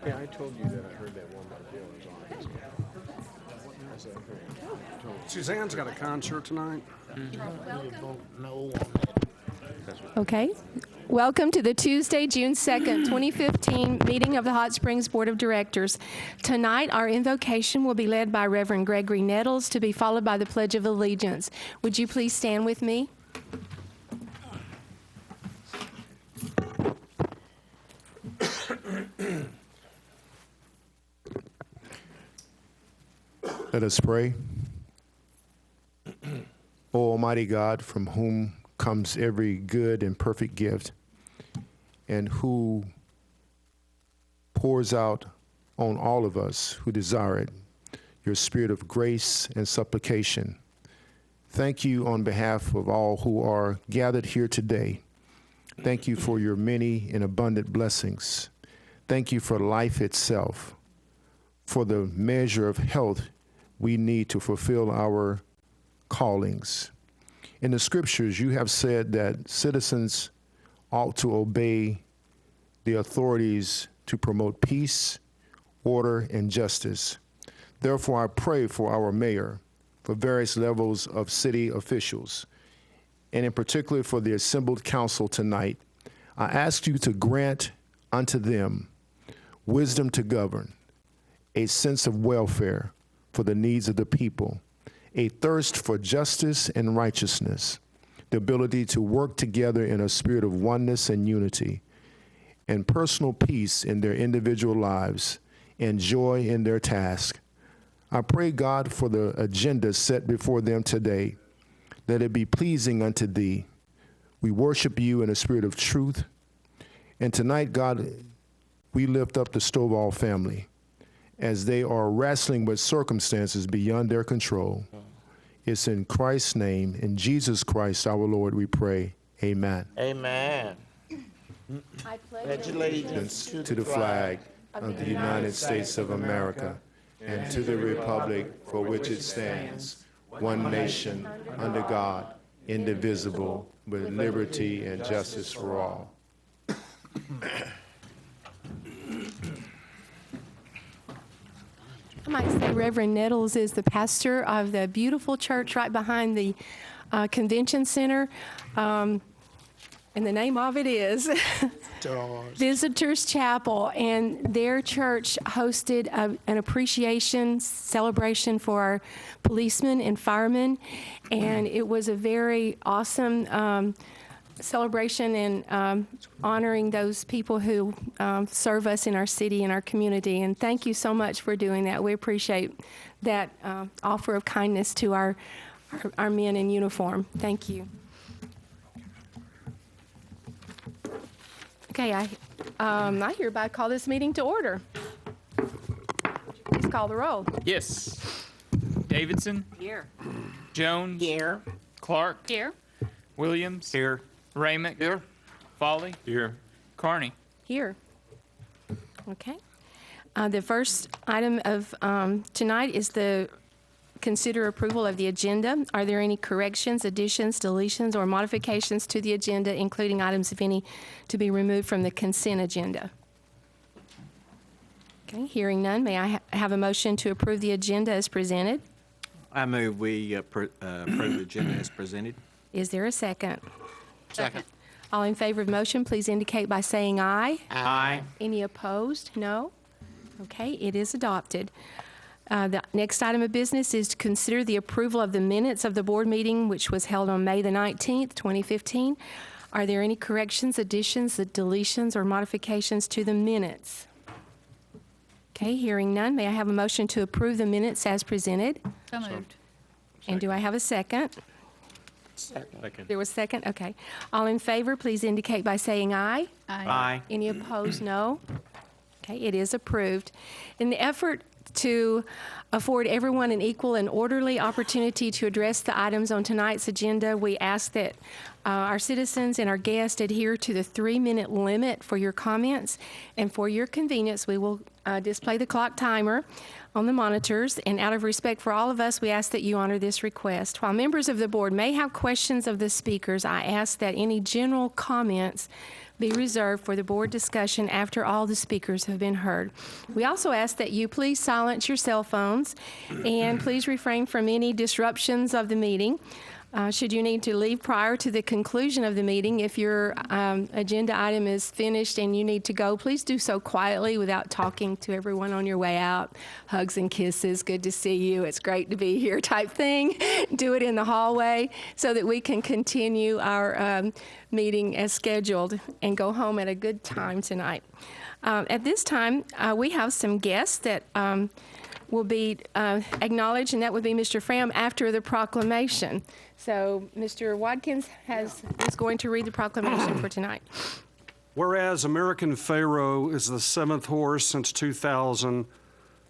Yeah, I told you that I heard that one by Bill was on his I said, okay. Suzanne's got a concert tonight. Okay. Welcome to the Tuesday, June 2nd, 2015 meeting of the Hot Springs Board of Directors. Tonight, our invocation will be led by Reverend Gregory Nettles, to be followed by the Pledge of Allegiance. Would you please stand with me? Let us pray. O Almighty God, from whom comes every good and perfect gift, and who pours out on all of us who desire it, your spirit of grace and supplication. Thank you on behalf of all who are gathered here today. Thank you for your many and abundant blessings. Thank you for life itself, for the measure of health we need to fulfill our callings. In the scriptures, you have said that citizens ought to obey the authorities to promote peace, order, and justice. Therefore, I pray for our mayor, for various levels of city officials, and in particular for the assembled council tonight. I ask you to grant unto them wisdom to govern, a sense of welfare for the needs of the people, a thirst for justice and righteousness, the ability to work together in a spirit of oneness and unity, and personal peace in their individual lives, and joy in their task. I pray, God, for the agenda set before them today, that it be pleasing unto thee. We worship you in a spirit of truth. And tonight, God, we lift up the Stovall family as they are wrestling with circumstances beyond their control. It's in Christ's name, in Jesus Christ our Lord, we pray. Amen. Amen. I Pledge allegiance To the flag of the United States of America and to the republic for which it stands, one nation, under God, indivisible, with liberty and justice for all. I might say Reverend Nettles is the pastor of the beautiful church right behind the convention center. And the name of it is Visitors Chapel. And their church hosted an appreciation celebration for our policemen and firemen. And it was a very awesome celebration and honoring those people who serve us in our city and our community. And thank you so much for doing that. We appreciate that offer of kindness to our men in uniform. Thank you. Okay, I hereby call this meeting to order. Please call the roll. Yes. Davidson. Here. Jones. Here. Clark. Here. Williams. Here. Ramick. Here. Foley. Here. Carney. Here. Okay. The first item of tonight is the consider approval of the agenda. Are there any corrections, additions, deletions, or modifications to the agenda, including items, if any, to be removed from the consent agenda? Okay, hearing none, may I have a motion to approve the agenda as presented? I move we approve the agenda as presented. Is there a second? Second. All in favor of the motion, please indicate by saying aye. Aye. Any opposed? No? Okay, it is adopted. The next item of business is to consider the approval of the minutes of the board meeting, which was held on May the 19th, 2015. Are there any corrections, additions, deletions, or modifications to the minutes? Okay, hearing none, may I have a motion to approve the minutes as presented? So moved. And do I have a second? Second. There was a second? Okay. All in favor, please indicate by saying aye. Aye. Any opposed, no? Okay, it is approved. In the effort to afford everyone an equal and orderly opportunity to address the items on tonight's agenda, we ask that our citizens and our guests adhere to the 3-minute limit for your comments. And for your convenience, we will display the clock timer on the monitors. And out of respect for all of us, we ask that you honor this request. While members of the board may have questions of the speakers, I ask that any general comments be reserved for the board discussion after all the speakers have been heard. We also ask that you please silence your cell phones and please refrain from any disruptions of the meeting. Should you need to leave prior to the conclusion of the meeting, if your agenda item is finished and you need to go, please do so quietly without talking to everyone on your way out. Hugs and kisses, good to see you, it's great to be here type thing. Do it in the hallway so that we can continue our meeting as scheduled and go home at a good time tonight. At this time, we have some guests that will be acknowledged, and that would be Mr. Fram after the proclamation. So Mr. Watkins is going to read the proclamation for tonight. Whereas American Pharaoh is the 7th horse since 2000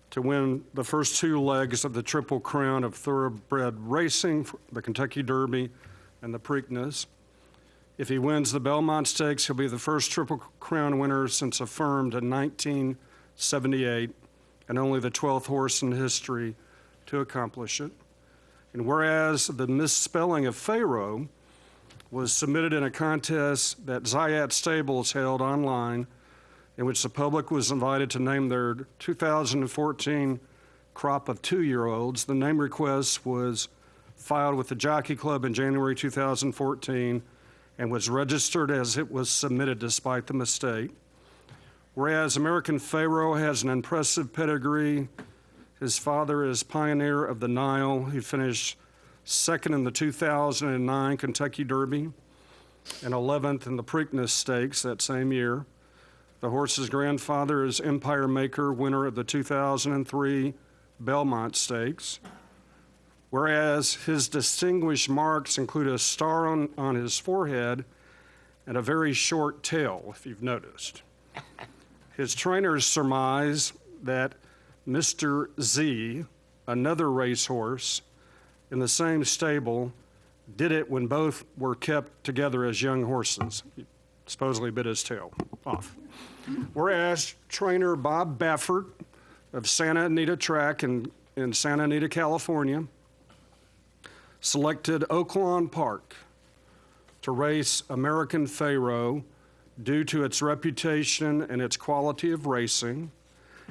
to win the first 2 legs of the Triple Crown of thoroughbred racing, the Kentucky Derby and the Preakness. If he wins the Belmont Stakes, he'll be the first Triple Crown winner since affirmed in 1978, and only the 12th horse in history to accomplish it. And whereas the misspelling of Pharaoh was submitted in a contest that Zayat Stables held online, in which the public was invited to name their 2014 crop of 2-year-olds, the name request was filed with the Jockey Club in January 2014 and was registered as it was submitted despite the mistake. Whereas American Pharaoh has an impressive pedigree, his father is pioneer of the Nile. He finished 2nd in the 2009 Kentucky Derby and 11th in the Preakness Stakes that same year. The horse's grandfather is Empire Maker, winner of the 2003 Belmont Stakes. Whereas his distinguished marks include a star on his forehead and a very short tail, if you've noticed. His trainers surmise that Mr. Z, another racehorse in the same stable, did it when both were kept together as young horses. He supposedly bit his tail off. Whereas trainer Bob Baffert of Santa Anita Track in Santa Anita, California, selected Oaklawn Park to race American Pharaoh due to its reputation and its quality of racing.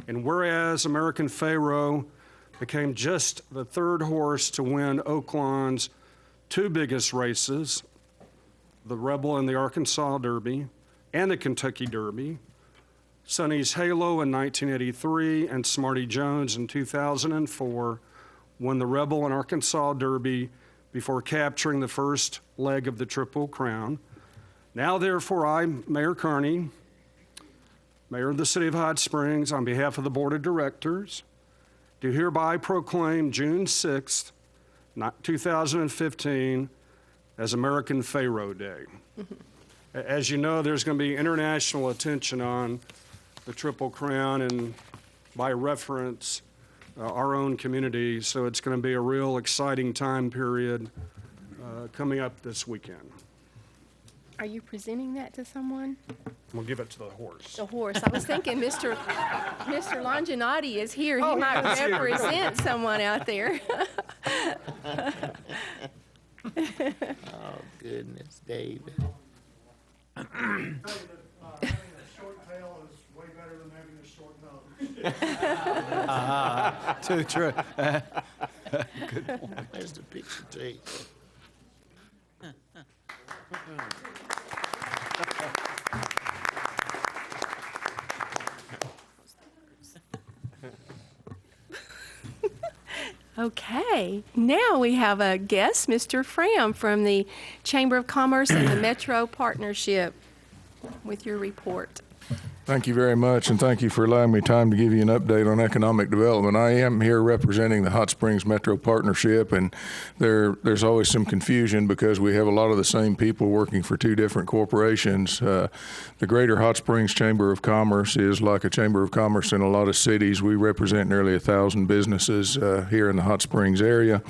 And whereas American Pharaoh became just the 3rd horse to win Oaklawn's 2 biggest races, the Rebel and the Arkansas Derby and the Kentucky Derby, Sonny's Halo in 1983 and Smarty Jones in 2004 won the Rebel and Arkansas Derby before capturing the first leg of the Triple Crown. Now, therefore, I, Mayor Kearney, Mayor of the City of Hot Springs, on behalf of the Board of Directors, do hereby proclaim June 6th, 2015, as American Pharaoh Day. As you know, there's going to be international attention on the Triple Crown and, by reference, our own community, so it's going to be a real exciting time period coming up this weekend. Are you presenting that to someone? We'll give it to the horse. The horse. I was thinking Mr. Longinati is here. He might represent someone out there. Oh, goodness, David. Having a short tail is way better than having a short nose. Too true. There's the picture tape. Okay, now we have a guest, Mr. Fram from the Chamber of Commerce and the Metro Partnership, with your report. Thank you very much, and thank you for allowing me time to give you an update on economic development. I am here representing the Hot Springs Metro Partnership, and there's always some confusion because we have a lot of the same people working for 2 different corporations. The Greater Hot Springs Chamber of Commerce is like a Chamber of Commerce in a lot of cities. We represent nearly 1,000 businesses here in the Hot Springs area.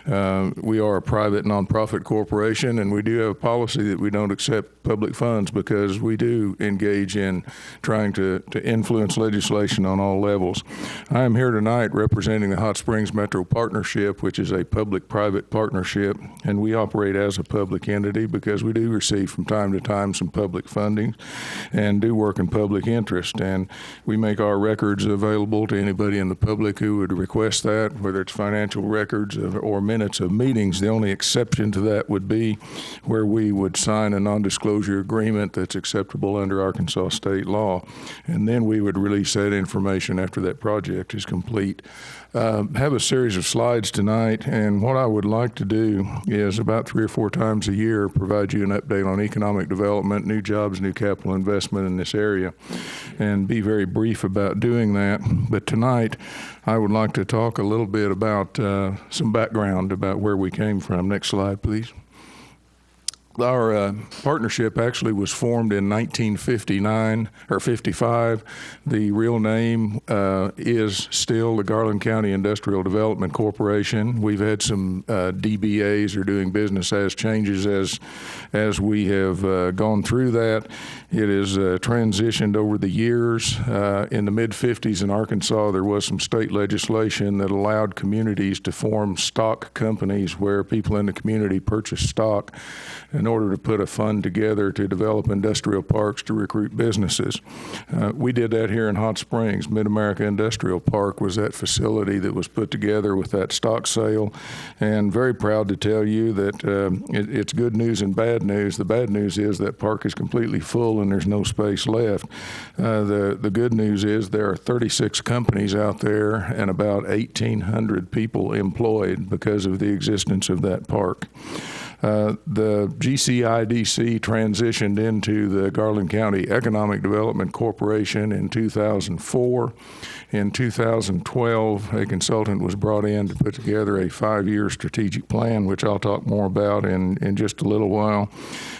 We are a private nonprofit corporation, and we do have a policy that we don't accept public funds because we do engage in trying to influence legislation on all levels. I am here tonight representing the Hot Springs Metro Partnership, which is a public-private partnership, and we operate as a public entity because we do receive from time to time some public funding and do work in public interest. And we make our records available to anybody in the public who would request that, whether it's financial records or minutes of meetings. The only exception to that would be where we would sign a non-disclosure agreement that's acceptable under Arkansas state law. And then we would release that information after that project is complete. Have a series of slides tonight, and what I would like to do is about 3 or 4 times a year provide you an update on economic development, new jobs, new capital investment in this area, and be very brief about doing that. But tonight, I would like to talk a little bit about some background about where we came from. Next slide, please. Our partnership actually was formed in 1959 or 55. The real name is still the Garland County Industrial Development Corporation. We've had some DBAs, or doing business as, changes as we have gone through that. It has transitioned over the years. In the mid-50s in Arkansas, there was some state legislation that allowed communities to form stock companies where people in the community purchase stock in order to put a fund together to develop industrial parks to recruit businesses. We did that here in Hot Springs. Mid-America Industrial Park was that facility that was put together with that stock sale, and very proud to tell you that it's good news and bad news. The bad news is that park is completely full and there's no space left. The good news is there are 36 companies out there and about 1,800 people employed because of the existence of that park. The GCIDC transitioned into the Garland County Economic Development Corporation in 2004. In 2012, a consultant was brought in to put together a 5-year strategic plan, which I'll talk more about in just a little while.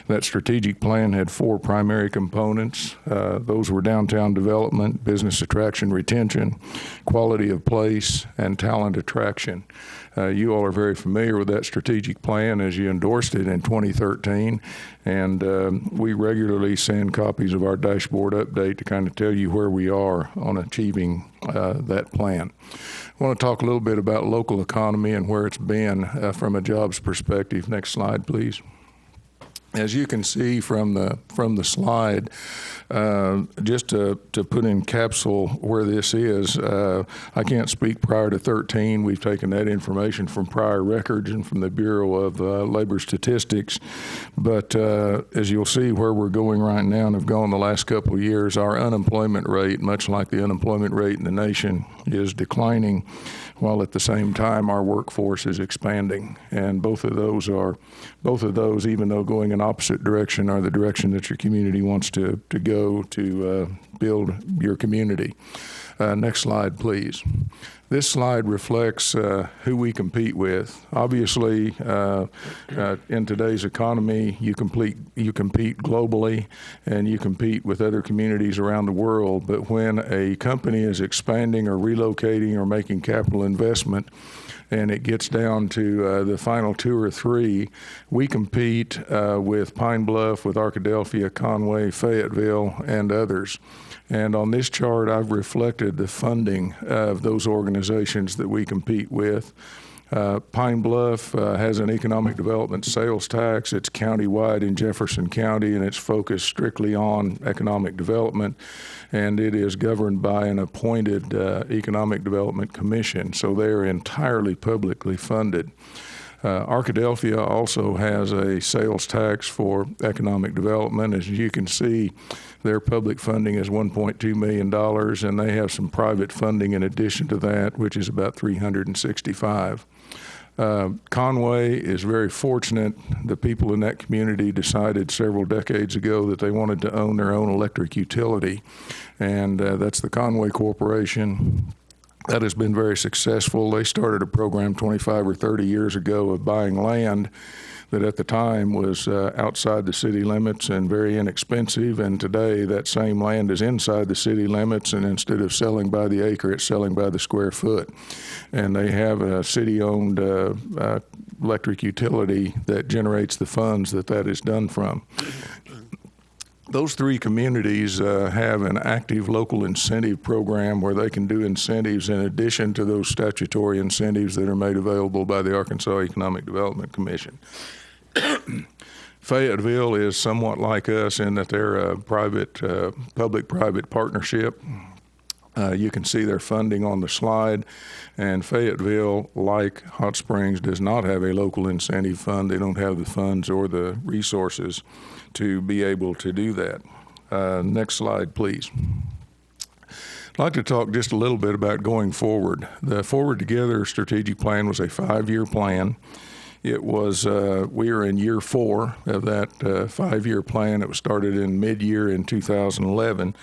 That strategic plan had 4 primary components. Those were downtown development, business attraction retention, quality of place, and talent attraction. You all are very familiar with that strategic plan as you endorsed it in 2013, and we regularly send copies of our dashboard update to kind of tell you where we are on achieving that plan. I want to talk a little bit about local economy and where it's been from a jobs perspective. Next slide, please. As you can see from the slide, just to put in capsule where this is, I can't speak prior to 13. We've taken that information from prior records and from the Bureau of Labor Statistics. But as you'll see where we're going right now and have gone the last couple of years, our unemployment rate, much like the unemployment rate in the nation, is declining, while at the same time our workforce is expanding. And both of those, even though going in opposite direction, are the direction that your community wants to go to build your community. Next slide, please. This slide reflects who we compete with. Obviously, in today's economy, you compete globally and you compete with other communities around the world. But when a company is expanding or relocating or making capital investment, and it gets down to the final 2 or 3, we compete with Pine Bluff, with Arkadelphia, Conway, Fayetteville, and others. And on this chart, I've reflected the funding of those organizations that we compete with. Pine Bluff has an economic development sales tax. It's countywide in Jefferson County, and it's focused strictly on economic development, and it is governed by an appointed economic development commission, so they're entirely publicly funded. Arkadelphia also has a sales tax for economic development. As you can see, their public funding is $1.2 million, and they have some private funding in addition to that, which is about $365,000. Conway is very fortunate. The people in that community decided several decades ago that they wanted to own their own electric utility, and that's the Conway Corporation. That has been very successful. They started a program 25 or 30 years ago of buying land that at the time was outside the city limits and very inexpensive, and today that same land is inside the city limits, and instead of selling by the acre, it's selling by the square foot. And they have a city-owned electric utility that generates the funds that is done from. Those three communities have an active local incentive program where they can do incentives in addition to those statutory incentives that are made available by the Arkansas Economic Development Commission. Fayetteville is somewhat like us in that they're a public-private partnership. You can see their funding on the slide, and Fayetteville, like Hot Springs, does not have a local incentive fund. They don't have the funds or the resources to be able to do that. Next slide, please. I'd like to talk just a little bit about going forward. The Forward Together strategic plan was a 5-year plan. It was, we are in year 4 of that 5-year plan. It was started in mid-year in 2011.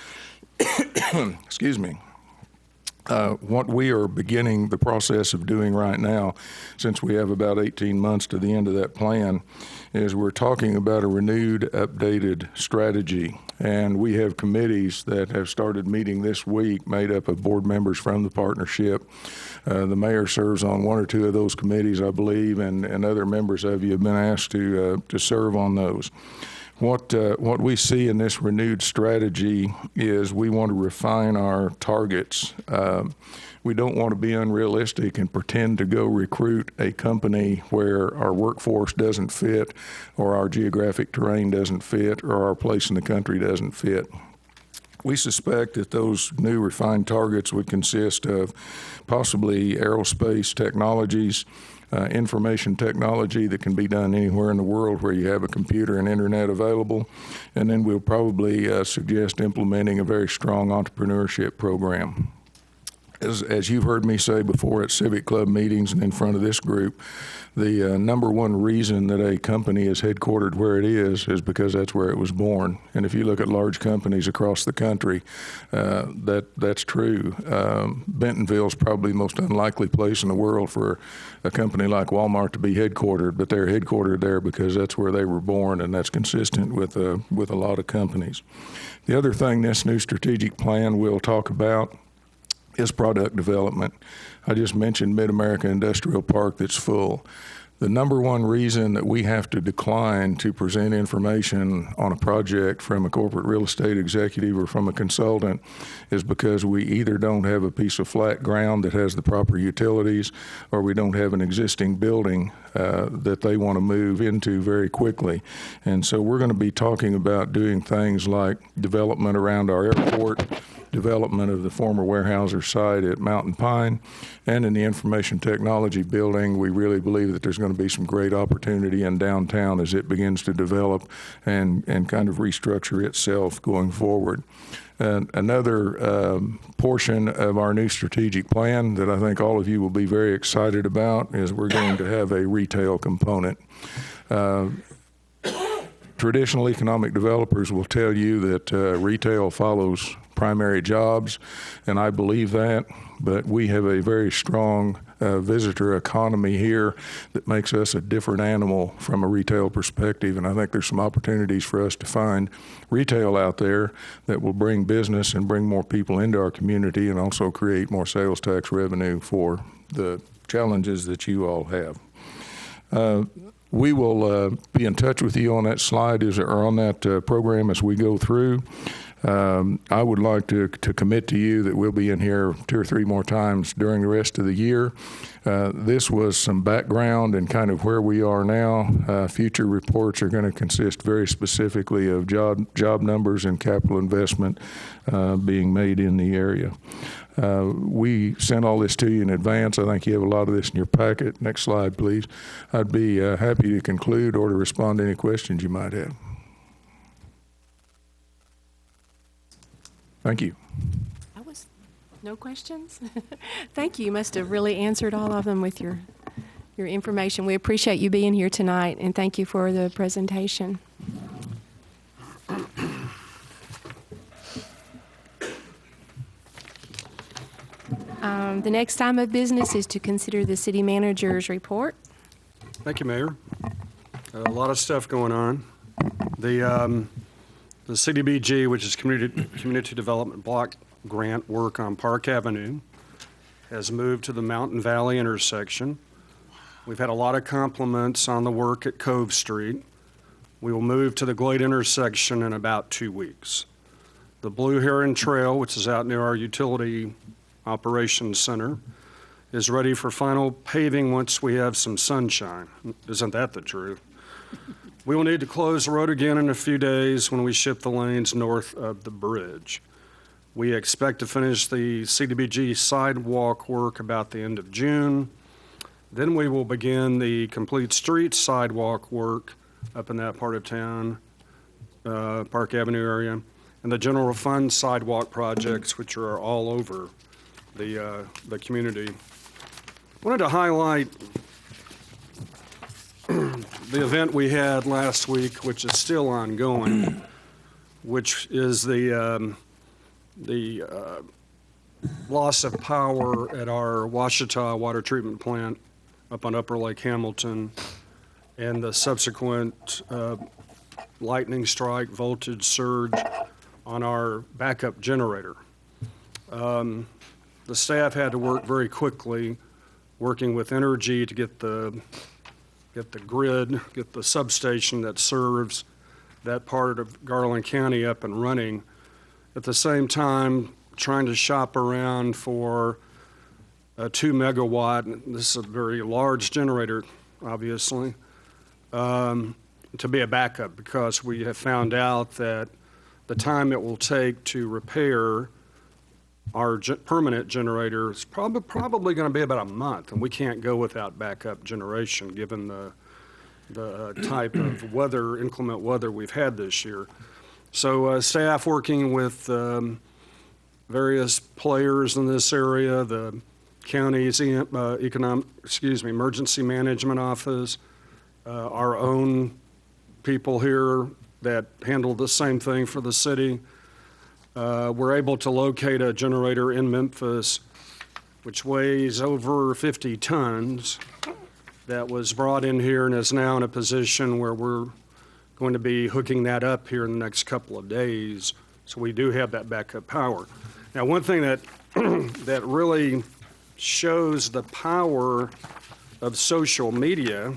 Excuse me. What we are beginning the process of doing right now, since we have about 18 months to the end of that plan, is we're talking about a renewed, updated strategy. And we have committees that have started meeting this week, made up of board members from the partnership. The mayor serves on 1 or 2 of those committees, I believe, and other members of you have been asked to serve on those. What we see in this renewed strategy is we want to refine our targets. We don't want to be unrealistic and pretend to go recruit a company where our workforce doesn't fit, or our geographic terrain doesn't fit, or our place in the country doesn't fit. We suspect that those new refined targets would consist of possibly aerospace technologies, information technology that can be done anywhere in the world where you have a computer and internet available. And then we'll probably suggest implementing a very strong entrepreneurship program. As you've heard me say before at Civic Club meetings and in front of this group, the number one reason that a company is headquartered where it is because that's where it was born. And if you look at large companies across the country, that's true. Bentonville is probably the most unlikely place in the world for a company like Walmart to be headquartered, but they're headquartered there because that's where they were born, and that's consistent with a lot of companies. The other thing this new strategic plan will talk about is product development. I just mentioned Mid-America Industrial Park that's full. The number one reason that we have to decline to present information on a project from a corporate real estate executive or from a consultant is because we either don't have a piece of flat ground that has the proper utilities, or we don't have an existing building that they want to move into very quickly. And so we're going to be talking about doing things like development around our airport, development of the former Weyerhaeuser site at Mountain Pine, and in the information technology building. We really believe that there's going to be some great opportunity in downtown as it begins to develop and kind of restructure itself going forward. Another portion of our new strategic plan that I think all of you will be very excited about is we're going to have a retail component. Traditional economic developers will tell you that retail follows primary jobs, and I believe that, but we have a very strong visitor economy here that makes us a different animal from a retail perspective, and I think there's some opportunities for us to find retail out there that will bring business and bring more people into our community and also create more sales tax revenue for the challenges that you all have. We will be in touch with you on that slide or on that program as we go through. I would like to commit to you that we'll be in here 2 or 3 more times during the rest of the year. This was some background and kind of where we are now. Future reports are going to consist very specifically of job numbers and capital investment being made in the area. We sent all this to you in advance. I think you have a lot of this in your packet. Next slide, please. I'd be happy to conclude or to respond to any questions you might have. Thank you. No questions? Thank you. You must have really answered all of them with your information. We appreciate you being here tonight, and thank you for the presentation. The next item of business is to consider the city manager's report. Thank you, Mayor. A lot of stuff going on. The CDBG, which is Community Development Block Grant work on Park Avenue, has moved to the Mountain Valley intersection. We've had a lot of compliments on the work at Cove Street. We will move to the Glade intersection in about 2 weeks. The Blue Heron Trail, which is out near our utility operations center, is ready for final paving once we have some sunshine. Isn't that the truth? We will need to close the road again in a few days when we shift the lanes north of the bridge. We expect to finish the CDBG sidewalk work about the end of June. Then we will begin the complete street sidewalk work up in that part of town, Park Avenue area, and the general fund sidewalk projects, which are all over the community. I wanted to highlight the event we had last week, which is still ongoing, which is the loss of power at our Washita water treatment plant up on Upper Lake Hamilton, and the subsequent lightning strike voltage surge on our backup generator. The staff had to work very quickly, working with Energy to get the grid, get the substation that serves that part of Garland County up and running. At the same time, trying to shop around for a 2 megawatt, this is a very large generator, obviously, to be a backup, because we have found out that the time it will take to repair our permanent generator is probably going to be about a month, and we can't go without backup generation given the type of weather, inclement weather we've had this year. So staff working with various players in this area, the county's emergency management office, our own people here that handle the same thing for the city. We're able to locate a generator in Memphis which weighs over 50 tons that was brought in here and is now in a position where we're going to be hooking that up here in the next couple of days. So we do have that backup power. Now, one thing that that really shows the power of social media,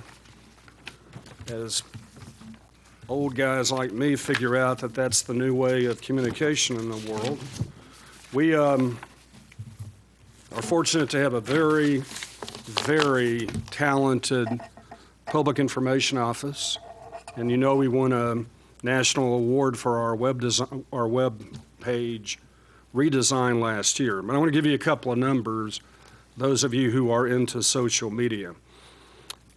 as old guys like me figure out that that's the new way of communication in the world. We are fortunate to have a very, very talented public information office. And you know, we won a national award for our web page redesign last year. But I want to give you a couple of numbers, those of you who are into social media.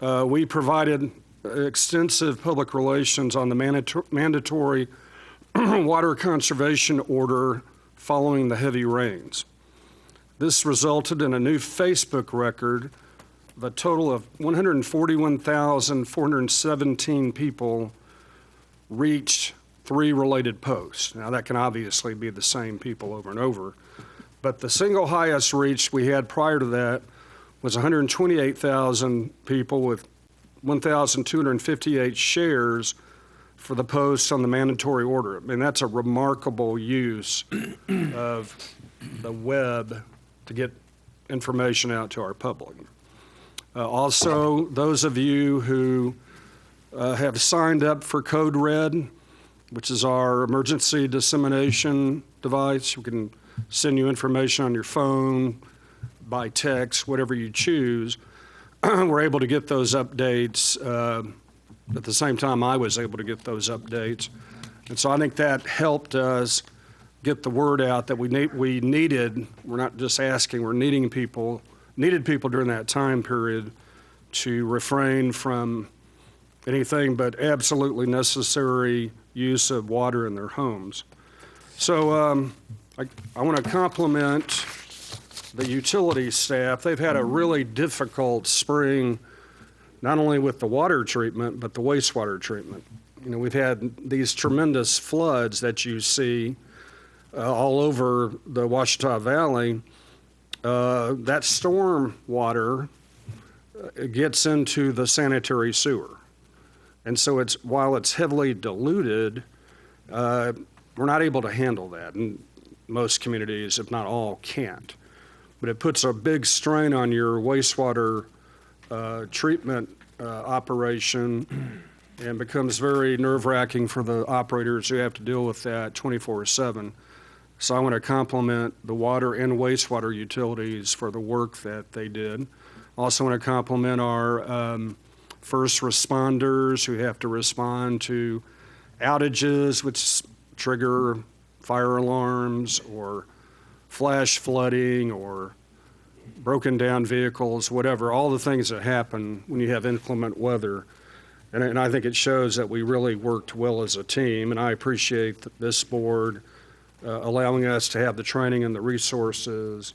We provided extensive public relations on the mandatory water conservation order following the heavy rains. This resulted in a new Facebook record of a total of 141,417 people reached 3 related posts. Now, that can obviously be the same people over and over, but the single highest reach we had prior to that was 128,000 people with 1,258 shares for the posts on the mandatory order. I mean, that's a remarkable use of the web to get information out to our public. Also, those of you who have signed up for Code Red, which is our emergency dissemination device, we can send you information on your phone, by text, whatever you choose. We're able to get those updates at the same time I was able to get those updates. And so I think that helped us get the word out that we needed, we're not just asking, we're needed people during that time period to refrain from anything but absolutely necessary use of water in their homes. So I want to compliment the utility staff. They've had a really difficult spring, not only with the water treatment, but the wastewater treatment. You know, we've had these tremendous floods that you see all over the Washita Valley. That storm water gets into the sanitary sewer. And so while it's heavily diluted, we're not able to handle that. And most communities, if not all, can't. But it puts a big strain on your wastewater treatment operation. and becomes very nerve-wracking for the operators who have to deal with that 24/7. So I want to compliment the water and wastewater utilities for the work that they did. Also want to compliment our first responders who have to respond to outages which trigger fire alarms or flash flooding or broken down vehicles, whatever, all the things that happen when you have inclement weather. And I think it shows that we really worked well as a team, and I appreciate this board allowing us to have the training and the resources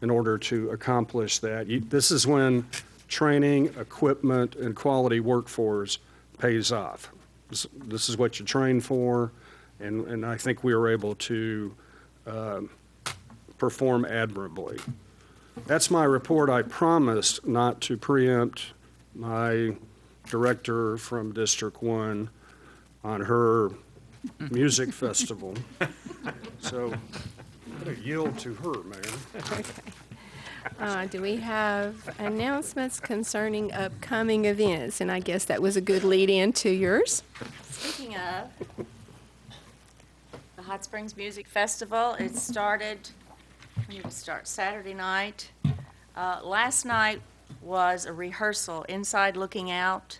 in order to accomplish that. This is when training, equipment, and quality workforce pays off. This is what you train for, and I think we were able to perform admirably. That's my report. I promised not to preempt my director from District 1 on her music festival. So I'm going to yield to her, Mayor. Okay. Do we have announcements concerning upcoming events? And I guess that was a good lead-in to yours. Speaking of the Hot Springs Music Festival, it started, when did it start? Saturday night. Last night was a rehearsal, inside looking out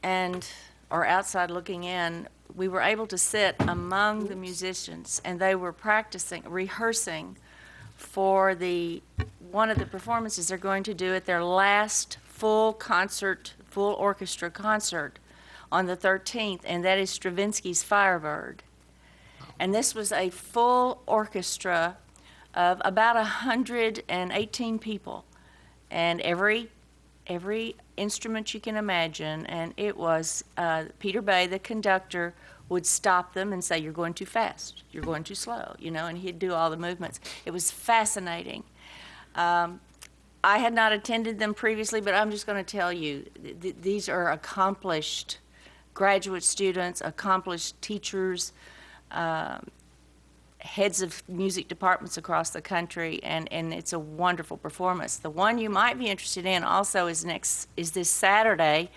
or outside looking in. We were able to sit among the musicians, and they were rehearsing for one of the performances they're going to do at their last full orchestra concert on the 13th, and that is Stravinsky's Firebird. And this was a full orchestra of about 118 people, and every instrument you can imagine, and it was Peter Bay, the conductor, would stop them and say, "You're going too fast, you're going too slow," and he'd do all the movements. It was fascinating. I had not attended them previously, but I'm just going to tell you, these are accomplished graduate students, accomplished teachers, heads of music departments across the country, and it's a wonderful performance. The one you might be interested in also is this Saturday,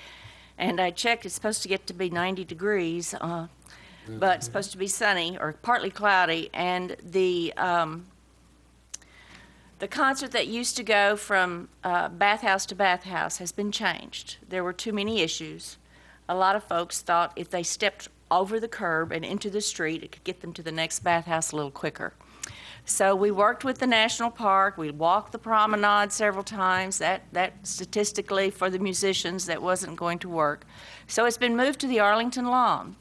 and I checked, it's supposed to get to be 90 degrees, but it's supposed to be sunny or partly cloudy, and the concert that used to go from bathhouse to bathhouse has been changed. There were too many issues. A lot of folks thought if they stepped over the curb and into the street, it could get them to the next bathhouse a little quicker. So we worked with the National Park. We walked the promenade several times. That statistically for the musicians, that wasn't going to work. So it's been moved to the Arlington Lawn.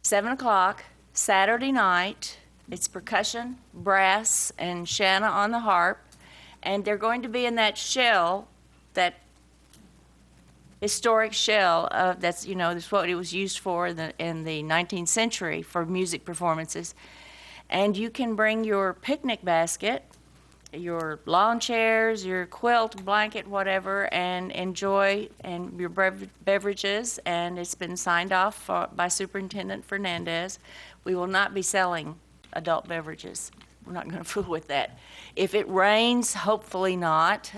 7 o'clock, Saturday night. It's percussion, brass, and Shanna on the harp. And they're going to be in that shell, that historic shell that's what it was used for in the 19th century for music performances. And you can bring your picnic basket, your lawn chairs, your quilt, blanket, whatever, and enjoy your beverages. And it's been signed off by Superintendent Fernandez. We will not be selling adult beverages. We're not going to fool with that. If it rains, hopefully not.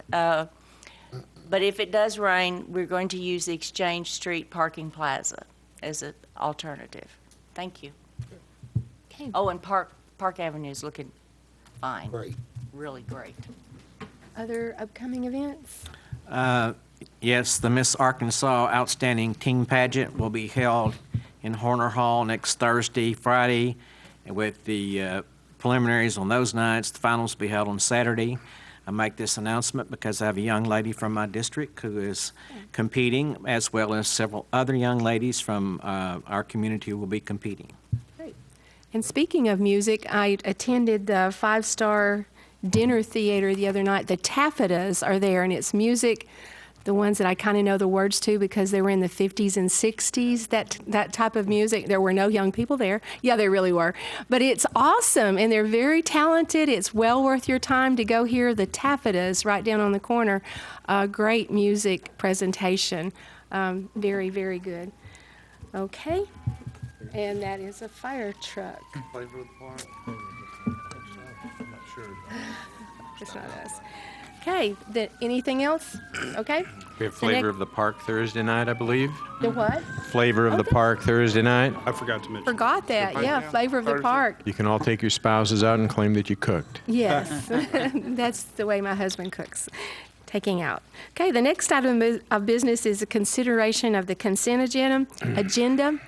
But if it does rain, we're going to use the Exchange Street parking plaza as an alternative. Thank you. Okay. Oh, and Park Avenue is looking fine. Great. Really great. Other upcoming events? Yes, the Miss Arkansas Outstanding Teen Pageant will be held in Horner Hall next Thursday, Friday, and with the preliminaries on those nights. The finals will be held on Saturday. I make this announcement because I have a young lady from my district who is competing, as well as several other young ladies from our community who will be competing. Great. And speaking of music, I attended the 5-star dinner theater the other night. The Taffetas are there, and it's music, the ones that I kind of know the words to because they were in the 50s and 60s, that type of music. There were no young people there. Yeah, there really were. But it's awesome, and they're very talented. It's well worth your time to go hear the Taffetas right down on the corner. Great music presentation. Very, very good. Okay. And that is a fire truck. It's not us. Okay, anything else? Okay. We have Flavor of the Park Thursday night, I believe. The what? Flavor of the Park Thursday night. I forgot to mention. Forgot that, yeah, Flavor of the Park. You can all take your spouses out and claim that you cooked. Yes, that's the way my husband cooks, taking out. Okay, the next item of business is a consideration of the consent agenda.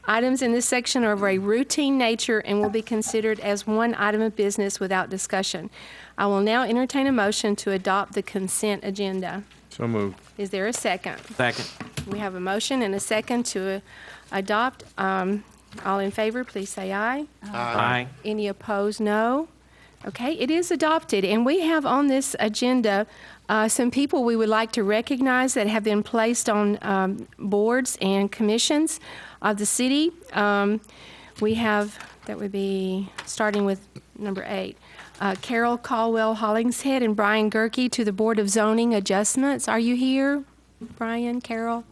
Items in this section are of a routine nature and will be considered as one item of business without discussion. I will now entertain a motion to adopt the consent agenda. So moved. Is there a second? Second. We have a motion and a second to adopt. All in favor, please say aye. Aye. Any opposed, no. Okay, it is adopted. And we have on this agenda some people we would like to recognize that have been placed on boards and commissions of the city. We have, that would be starting with number 8. Carol Caldwell-Hollingshead and Brian Gehrki to the Board of Zoning Adjustments. Are you here, Brian, Carol?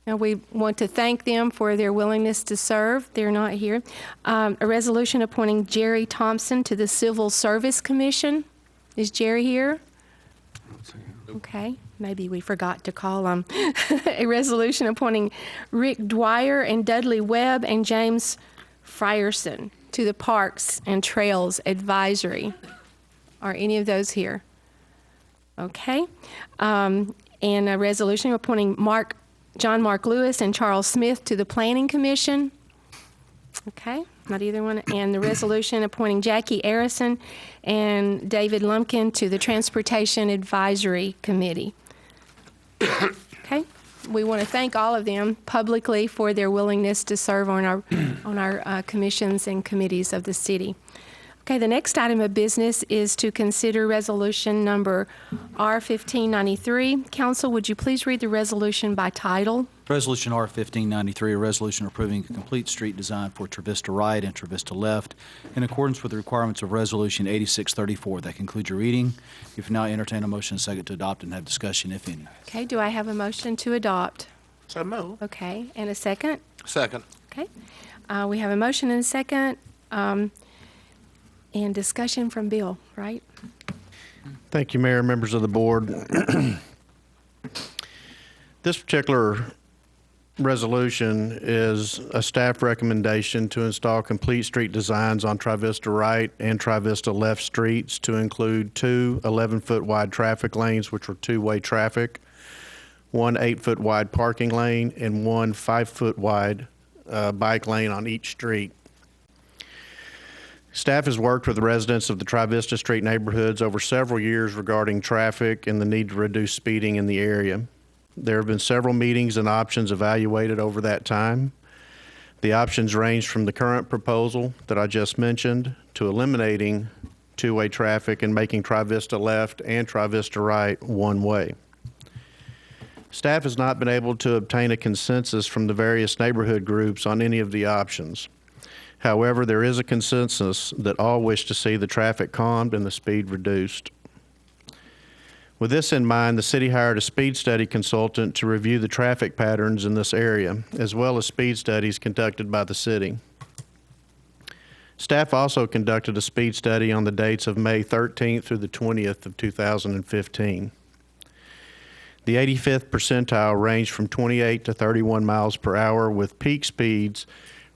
And we want to thank them for their willingness to serve. They're not here. A resolution appointing Jerry Thompson to the Civil Service Commission. Is Jerry here? Okay, maybe we forgot to call him. A resolution appointing Rick Dwyer and Dudley Webb and James Frierson to the Parks and Trails Advisory. Are any of those here? Okay. And a resolution appointing John Mark Lewis and Charles Smith to the Planning Commission. Okay, not either one. And the resolution appointing Jackie Arrison and David Lumpkin to the Transportation Advisory Committee. Okay. We want to thank all of them publicly for their willingness to serve on our commissions and committees of the city. Okay, the next item of business is to consider resolution number R1593. Council, would you please read the resolution by title? Resolution R1593, a resolution approving a complete street design for Travista Right and Travista Left in accordance with the requirements of Resolution 8634. That concludes your reading. If now entertain a motion and second to adopt and have discussion, if any. Okay, do I have a motion to adopt? So move. Okay, and a second? Second. Okay. We have a motion and a second, and discussion from Bill, right? Thank you, Mayor, members of the board. This particular resolution is a staff recommendation to install complete street designs on Travista Right and Travista Left streets to include 2 11-foot wide traffic lanes, which are two-way traffic, 1 8-foot wide parking lane, and 1 5-foot wide bike lane on each street. Staff has worked with the residents of the Travista Street neighborhoods over several years regarding traffic and the need to reduce speeding in the area. There have been several meetings and options evaluated over that time. The options range from the current proposal that I just mentioned to eliminating two-way traffic and making Travista Left and Travista Right one-way. Staff has not been able to obtain a consensus from the various neighborhood groups on any of the options. However, there is a consensus that all wish to see the traffic calmed and the speed reduced. With this in mind, the city hired a speed study consultant to review the traffic patterns in this area, as well as speed studies conducted by the city. Staff also conducted a speed study on the dates of May 13th through the 20th of 2015. The 85th percentile ranged from 28 to 31 miles per hour, with peak speeds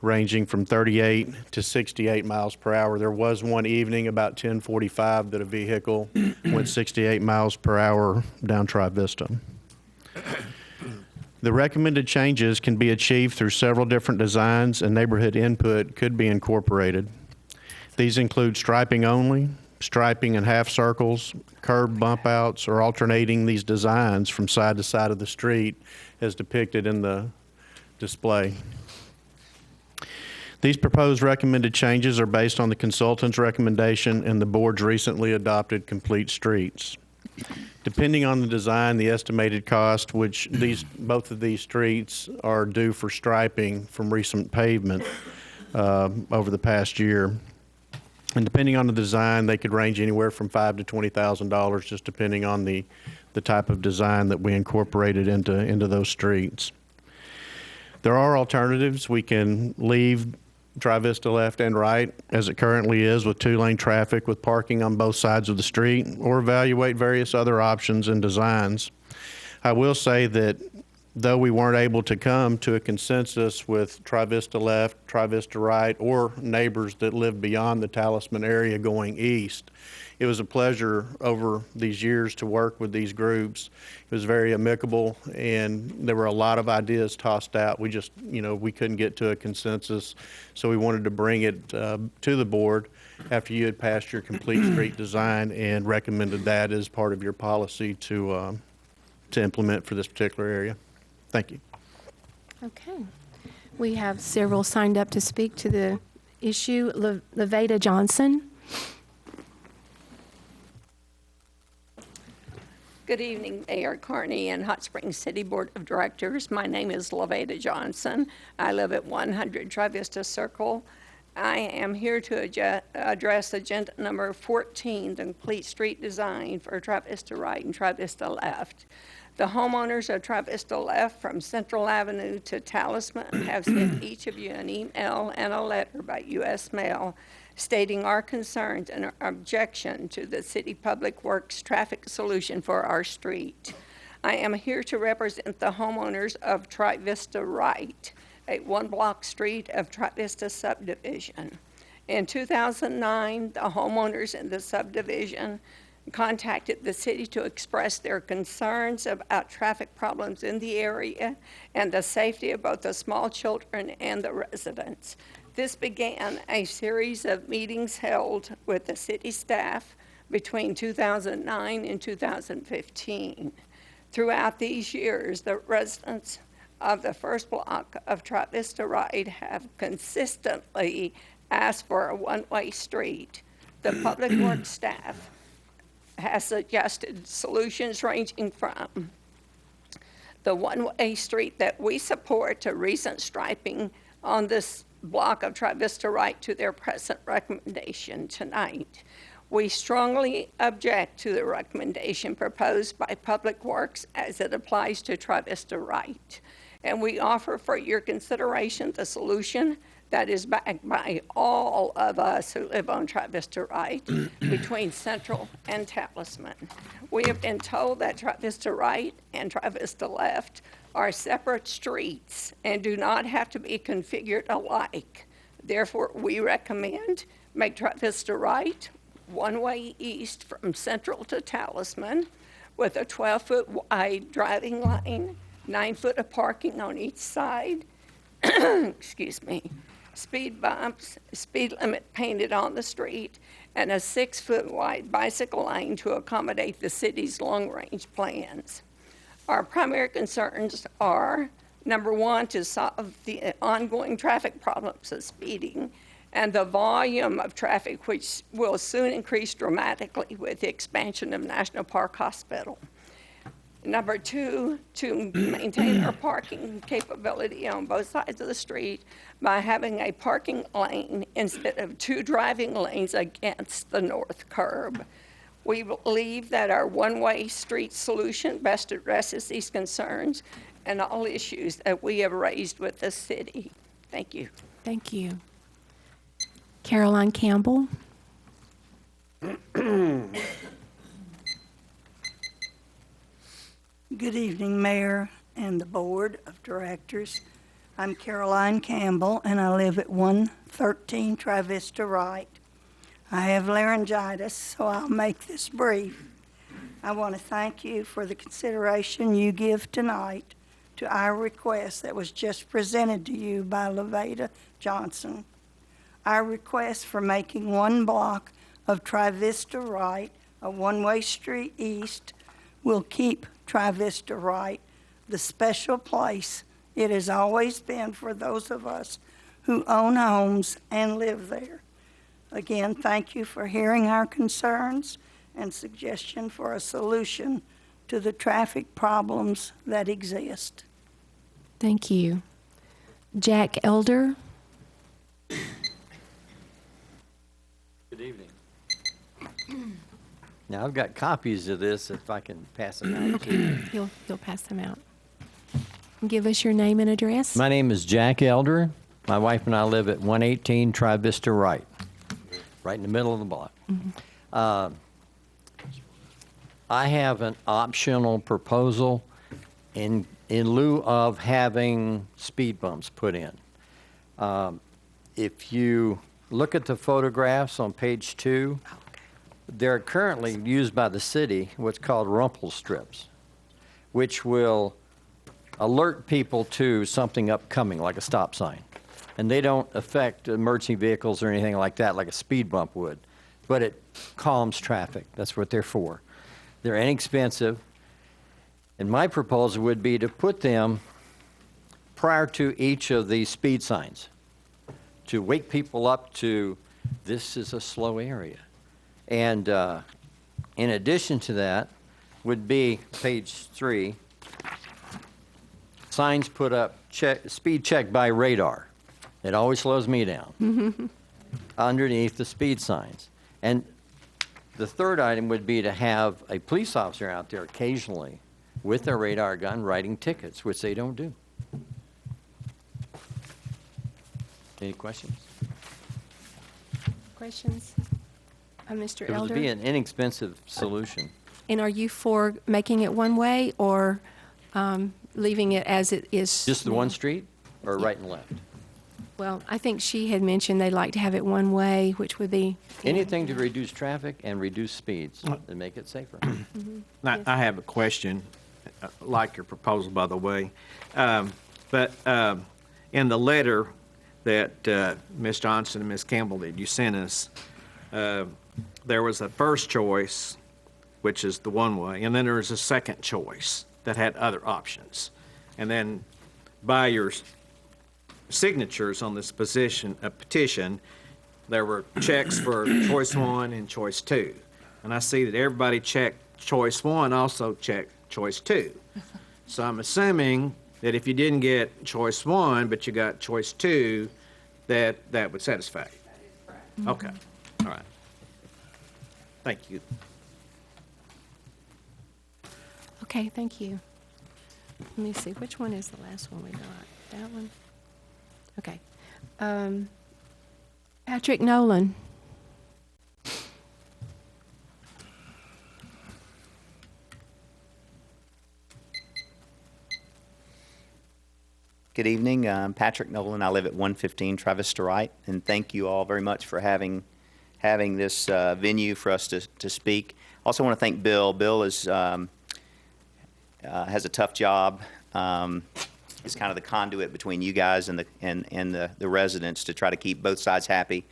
ranging from 38 to 68 miles per hour. There was one evening about 10:45 that a vehicle went 68 miles per hour down Travista. The recommended changes can be achieved through several different designs, and neighborhood input could be incorporated. These include striping only, striping in half circles, curb bump outs, or alternating these designs from side to side of the street as depicted in the display. These proposed recommended changes are based on the consultant's recommendation and the board's recently adopted complete streets. Depending on the design, the estimated cost, which both of these streets are due for striping from recent pavement over the past year. And depending on the design, they could range anywhere from $5,000 to $20,000, just depending on the type of design that we incorporated into those streets. There are alternatives. We can leave Tri-Vista left and right as it currently is with two-lane traffic with parking on both sides of the street, or evaluate various other options and designs. I will say that though we weren't able to come to a consensus with Tri-Vista left, Tri-Vista right, or neighbors that live beyond the Talisman area going east, it was a pleasure over these years to work with these groups. It was very amicable, and there were a lot of ideas tossed out. We just, we couldn't get to a consensus, so we wanted to bring it to the board after you had passed your complete street design and recommended that as part of your policy to implement for this particular area. Thank you. Okay. We have several signed up to speak to the issue. Levada Johnson. Good evening, Mayor Carney and Hot Springs City Board of Directors. My name is Levada Johnson. I live at 100 Tri-Vista Circle. I am here to address agenda number 14, the complete street design for Tri-Vista right and Tri-Vista left. The homeowners of Tri-Vista left from Central Avenue to Talisman have sent each of you an email and a letter by U.S. mail stating our concerns and our objection to the City Public Works traffic solution for our street. I am here to represent the homeowners of Tri-Vista right, a one-block street of Tri-Vista subdivision. In 2009, the homeowners in the subdivision contacted the city to express their concerns about traffic problems in the area and the safety of both the small children and the residents. This began a series of meetings held with the city staff between 2009 and 2015. Throughout these years, the residents of the first block of Tri-Vista right have consistently asked for a one-way street. The public works staff has suggested solutions ranging from the one-way street that we support to recent striping on this block of Tri-Vista right to their present recommendation tonight. We strongly object to the recommendation proposed by Public Works as it applies to Tri-Vista right. And we offer for your consideration the solution that is backed by all of us who live on Tri-Vista right between Central and Talisman. We have been told that Tri-Vista right and Tri-Vista left are separate streets and do not have to be configured alike. Therefore, we recommend make Tri-Vista right one-way east from Central to Talisman with a 12-foot wide driving lane, 9 foot of parking on each side, excuse me, speed bumps, speed limit painted on the street, and a 6-foot wide bicycle lane to accommodate the city's long-range plans. Our primary concerns are, number one, to solve the ongoing traffic problems of speeding and the volume of traffic, which will soon increase dramatically with the expansion of National Park Hospital. Number two, to maintain our parking capability on both sides of the street by having a parking lane instead of 2 driving lanes against the north curb. We believe that our one-way street solution best addresses these concerns and all issues that we have raised with the city. Thank you. Thank you. Caroline Campbell. Good evening, Mayor and the Board of Directors. I'm Caroline Campbell, and I live at 113 Tri-Vista right. I have laryngitis, so I'll make this brief. I want to thank you for the consideration you give tonight to our request that was just presented to you by Levada Johnson. Our request for making one block of Tri-Vista right a one-way street east will keep Tri-Vista right the special place it has always been for those of us who own homes and live there. Again, thank you for hearing our concerns and suggestion for a solution to the traffic problems that exist. Thank you. Jack Elder. Good evening. Now, I've got copies of this if I can pass them out to you. You'll pass them out. Give us your name and address. My name is Jack Elder, My wife and I live at 118 Tri-Vista right in the middle of the block. I have an optional proposal in lieu of having speed bumps put in. If you look at the photographs on page 2, they're currently used by the city, what's called rumple strips, which will alert people to something upcoming, like a stop sign. And they don't affect emergency vehicles or anything like that, like a speed bump would. But it calms traffic. That's what they're for. They're inexpensive. And my proposal would be to put them prior to each of these speed signs to wake people up to this is a slow area. And in addition to that would be page 3, signs put up, speed check by radar. It always slows me down underneath the speed signs. And the third item would be to have a police officer out there occasionally with their radar gun writing tickets, which they don't do. Any questions? Questions? Mr. It would Elder? be an inexpensive solution. And are you for making it one way or leaving it as it is? Just the one street or right and left? Well, I think she had mentioned they'd like to have it one way, which would be. Anything to reduce traffic and reduce speeds and make it safer. I have a question, like your proposal, by the way. But in the letter that Ms. Johnson and Ms. Campbell that you sent us, there was a first choice, which is the one way, and then there was a second choice that had other options. And then by your signatures on this petition, there were checks for choice 1 and choice 2. And I see that everybody checked choice 1, also checked choice 2. So I'm assuming that if you didn't get choice 1, but you got choice 2, that would satisfy you. Okay, all right. Thank you. Okay, thank you. Let me see, which one is the last one we got? That one? Okay. Patrick Nolan. Good evening. I'm Patrick Nolan. I live at 115 Tri-Vista Right, and thank you all very much for having this venue for us to speak. Also want to thank Bill. Bill is has a tough job. He's kind of the conduit between you guys and the residents to try to keep both sides happy.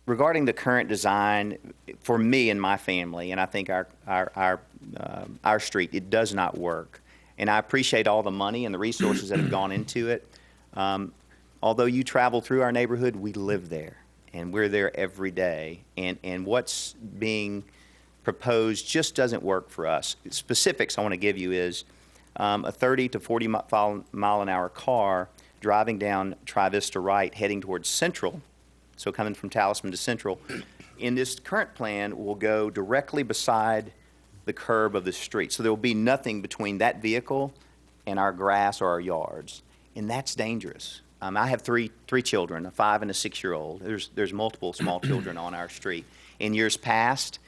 Regarding the current design, for me and my family, and I think our street, it does not work. And I appreciate all the money and the resources that have gone into it. Although you travel through our neighborhood, we live there, and we're there every day. And what's being proposed just doesn't work for us. Specifics I want to give you is a 30 to 40 mile an hour car driving down Tri-Vista Right heading towards Central, so coming from Talisman to Central, in this current plan will go directly beside the curb of the street. So there will be nothing between that vehicle and our grass or our yards, and that's dangerous. I have three children, a 5 and a 6-year-old. There's multiple small children on our street. In years past,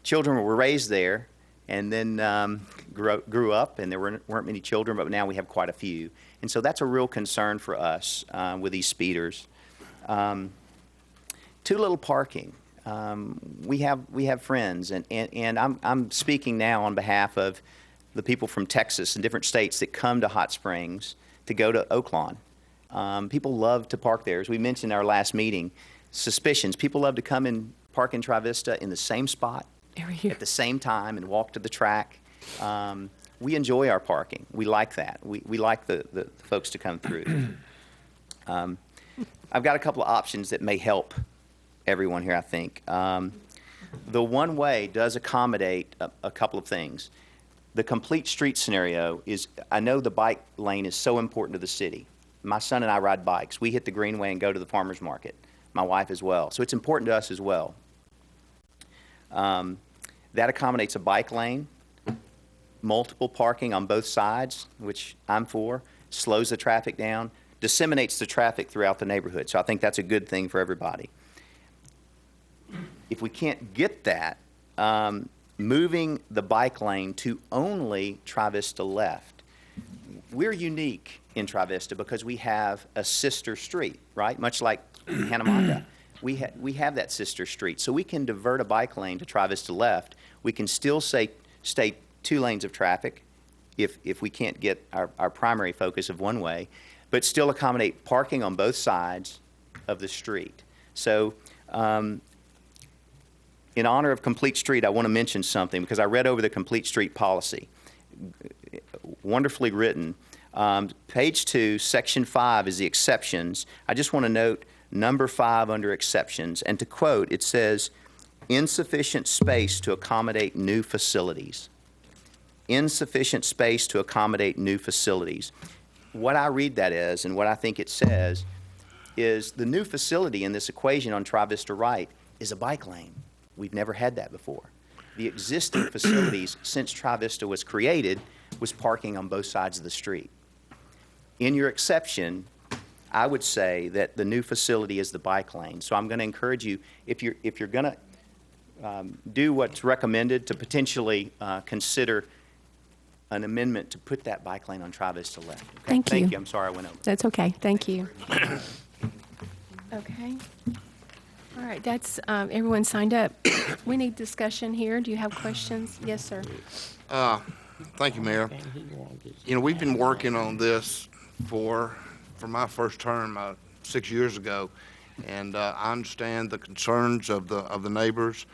children were raised there and then grew up, and there weren't many children, but now we have quite a few. And so that's a real concern for us with these speeders. Too little parking. We have friends, and I'm speaking now on behalf of the people from Texas and different states that come to Hot Springs to go to Oaklawn. People love to park there. As we mentioned in our last meeting, suspicions. People love to come and park in Tri-Vista in the same spot at the same time and walk to the track. We enjoy our parking. We like that. We like the folks to come through. I've got a couple of options that may help everyone here, I think. The one way does accommodate a couple of things. The complete street scenario is, I know the bike lane is so important to the city. My son and I ride bikes. We hit the Greenway and go to the farmer's market. My wife as well. So it's important to us as well. That accommodates a bike lane. multiple parking on both sides, which I'm for, slows the traffic down, disseminates the traffic throughout the neighborhood. So I think that's a good thing for everybody. If we can't get that, moving the bike lane to only Tri-Vista left, we're unique in Tri-Vista because we have a sister street, right? Much like Hanamaka. We have that sister street. So we can divert a bike lane to Tri-Vista left. We can still stay 2 lanes of traffic if we can't get our primary focus of one way, but still accommodate parking on both sides of the street. So in honor of Complete Street, I want to mention something because I read over the Complete Street policy. Wonderfully written. Page 2, Section 5 is the exceptions. I just want to note number 5 under exceptions. And to quote, it says, insufficient space to accommodate new facilities. Insufficient space to accommodate new facilities. What I read that as, and what I think it says, is the new facility in this equation on Tri-Vista right is a bike lane. We've never had that before. The existing facilities since Tri-Vista was created was parking on both sides of the street. In your exception, I would say that the new facility is the bike lane. So I'm going to encourage you, if you're going to do what's recommended, to potentially consider an amendment to put that bike lane on Tri-Vista left. Okay? Thank you. I'm sorry I went over. That's okay. Thank you. Okay. All right, that's, everyone signed up. We need discussion here. Do you have questions? Yes, sir. Thank you, Mayor. You know, we've been working on this for my first term 6 years ago, and I understand the concerns of the neighbors,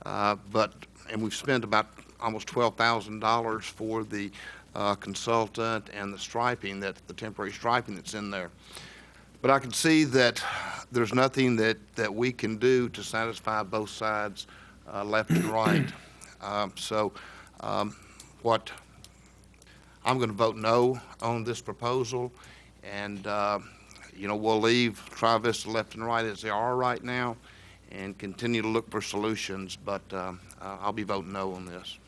and we've spent about almost $12,000 for the consultant and the striping, the temporary striping that's in there. But I can see that there's nothing that we can do to satisfy both sides, left and right. What I'm going to vote no on this proposal, and you know, we'll leave Tri-Vista left and right as they are right now, and continue to look for solutions. But I'll be voting no on this.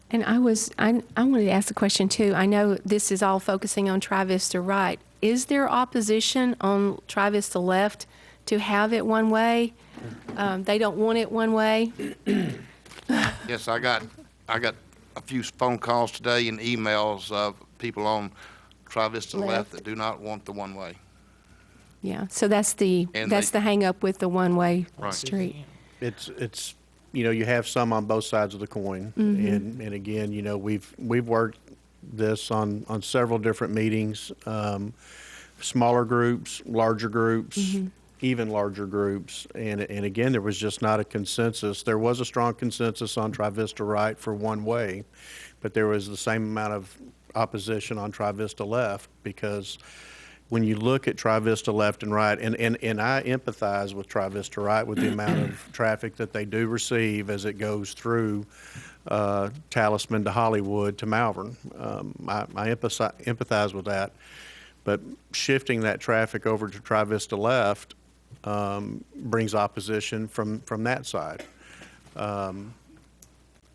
And I wanted to ask a question too. I know this is all focusing on Tri-Vista right. Is there opposition on Tri-Vista left to have it one way? They don't want it one way? Yes, I got a few phone calls today and emails of people on Tri-Vista left that do not want the one way. Yeah, so that's the hang up with the one-way street. It's you know, you have some on both sides of the coin, and again, you know, we've worked this on several different meetings, smaller groups, larger groups, even larger groups, and again, there was just not a consensus. There was a strong consensus on Tri-Vista right for one way, but there was the same amount of opposition on Tri-Vista left, because when you look at Tri-Vista left and right, and I empathize with Tri-Vista right with the amount of traffic that they do receive as it goes through Talisman to Hollywood to Malvern. I empathize with that, but shifting that traffic over to Tri-Vista left brings opposition from that side.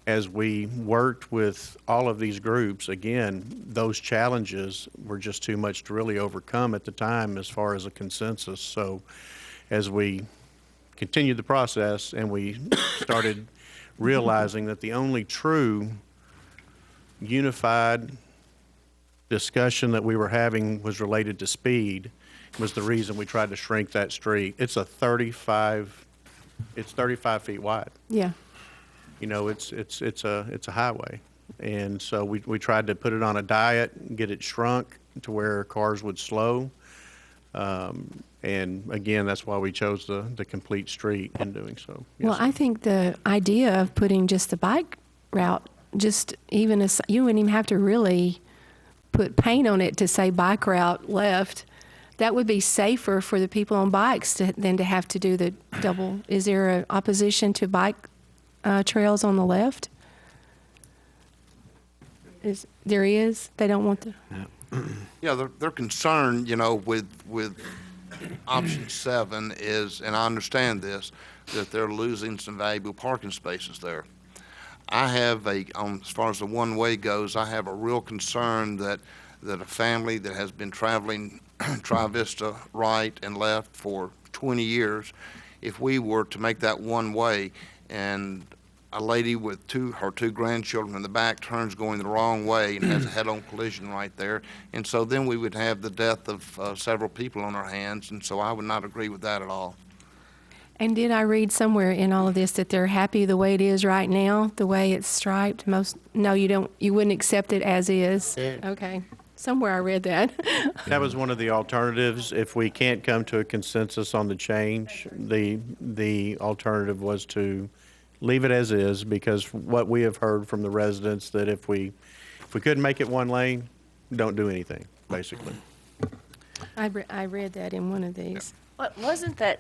As we worked with all of these groups, again, those challenges were just too much to really overcome at the time as far as a consensus. So as we continued the process and we started realizing that the only true unified discussion that we were having was related to speed, was the reason we tried to shrink that street. It's 35 feet wide. Yeah. You know, it's a highway, and so we tried to put it on a diet, get it shrunk to where cars would slow, and again, that's why we chose the complete street in doing so. Yes. Well, I think the idea of putting just the bike route, just even as you wouldn't even have to really put paint on it to say bike route left. That would be safer for the people on bikes than to have to do the double. Is there an opposition to bike trails on the left? There is? They don't want the... Yeah, they're concerned, you know, with option 7 is, and I understand this, that they're losing some valuable parking spaces there. I have as far as the one-way goes, I have a real concern that a family that has been traveling Tri-Vista right and left for 20 years, if we were to make that one-way and a lady with her two grandchildren in the back turns going the wrong way and has a head-on collision right there, and so then we would have the death of several people on our hands, and so I would not agree with that at all. And did I read somewhere in all of this that they're happy the way it is right now, the way it's striped? No, you don't. You wouldn't accept it as is. Okay. Somewhere I read that. That was one of the alternatives. If we can't come to a consensus on the change, the alternative was to leave it as is, because what we have heard from the residents that if we couldn't make it one lane, don't do anything, basically. I read that in one of these. What wasn't that?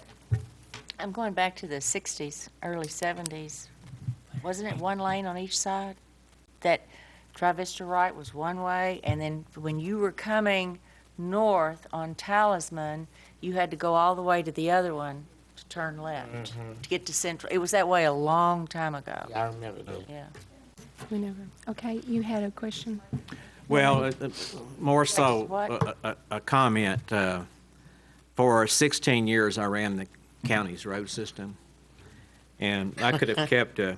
I'm going back to the 60s, early 70s. Wasn't it one lane on each side? That Tri-Vista right was one way, and then when you were coming north on Talisman, you had to go all the way to the other one to turn left to get to Central. It was that way a long time ago. Yeah, I remember that. Yeah. We never. Okay, you had a question. Well, more so a comment. For 16 years, I ran the county's road system, and I could have kept a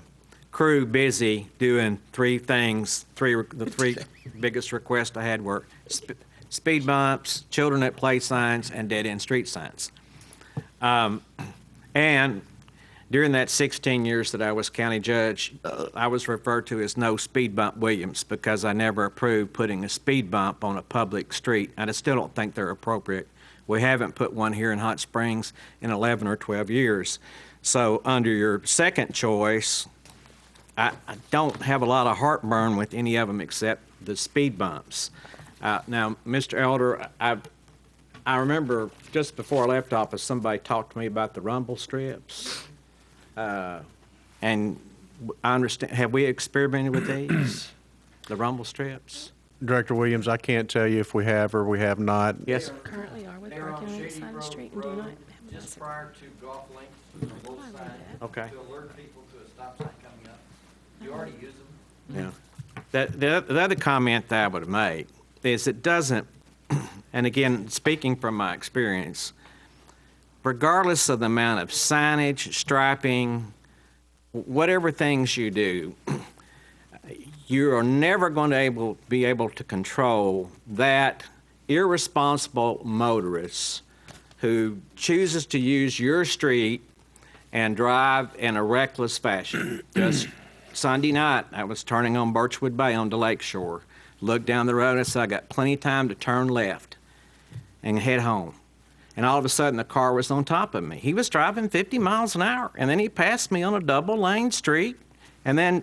crew busy doing three things. The three biggest requests I had were speed bumps, children at play signs, and dead-end street signs. And during that 16 years that I was county judge, I was referred to as No Speed Bump Williams because I never approved putting a speed bump on a public street, and I still don't think they're appropriate. We haven't put one here in Hot Springs in 11 or 12 years. So under your second choice, I don't have a lot of heartburn with any of them except the speed bumps. Now, Mr. Elder, I remember just before I left office, somebody talked to me about the rumble strips. And I understand, have we experimented with these, the rumble strips? Director Williams, I can't tell you if we have or we have not. Yes. Currently are with parking on the side of the street and do not have Just prior to golf links on both sides. Okay. To alert people to a stop sign coming up. You already use them. Yeah. The other comment that I would make is it doesn't, and again, speaking from my experience, regardless of the amount of signage, striping, whatever things you do, you are never going to be able to control that irresponsible motorist who chooses to use your street and drive in a reckless fashion. Just Sunday night, I was turning on Birchwood Bay onto Lakeshore. Looked down the road and said, I got plenty of time to turn left and head home. And all of a sudden, the car was on top of me. He was driving 50 miles an hour, and then he passed me on a double-lane street and then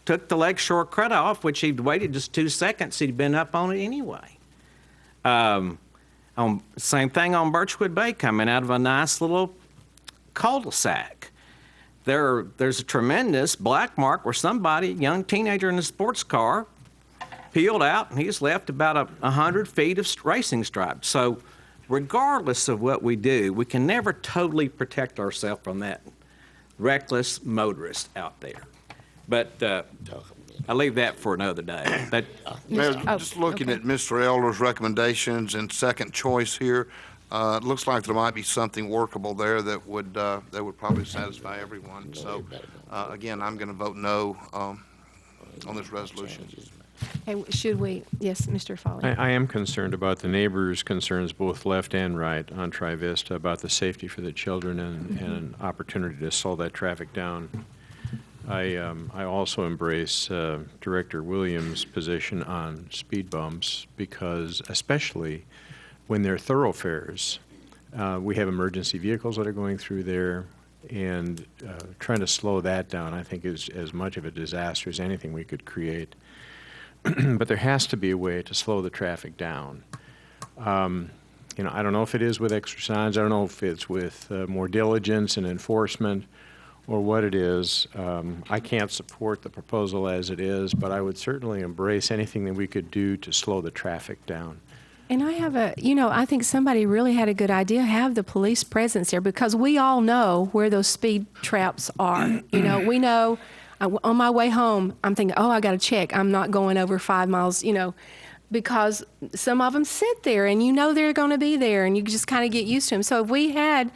took the Lakeshore cutoff, which he'd waited just 2 seconds. He'd been up on it anyway. Same thing on Birchwood Bay, coming out of a nice little cul-de-sac. There's a tremendous black mark where somebody, a young teenager in a sports car, peeled out, and he's left about 100 feet of racing stripes. So regardless of what we do, we can never totally protect ourselves from that reckless motorist out there. But I'll leave that for another day. But Mayor, just looking at Mr. Elder's recommendations and second choice here, it looks like there might be something workable there that would probably satisfy everyone. So, again, I'm going to vote no on this resolution. Hey, should we? Yes, Mr. Foley. I am concerned about the neighbors' concerns, both left and right, on Tri-Vista, about the safety for the children and an opportunity to slow that traffic down. I also embrace Director Williams' position on speed bumps because, especially when they're thoroughfares, we have emergency vehicles that are going through there, and trying to slow that down, I think, is as much of a disaster as anything we could create. But there has to be a way to slow the traffic down. You know, I don't know if it is with extra signs. I don't know if it's with more diligence and enforcement or what it is. I can't support the proposal as it is, but I would certainly embrace anything that we could do to slow the traffic down. And I have I think somebody really had a good idea, have the police presence there, because we all know where those speed traps are. We know On my way home, I'm thinking, oh, I got to check. I'm not going over 5 miles, because some of them sit there and they're going to be there, and you just kind of get used to them. So if we had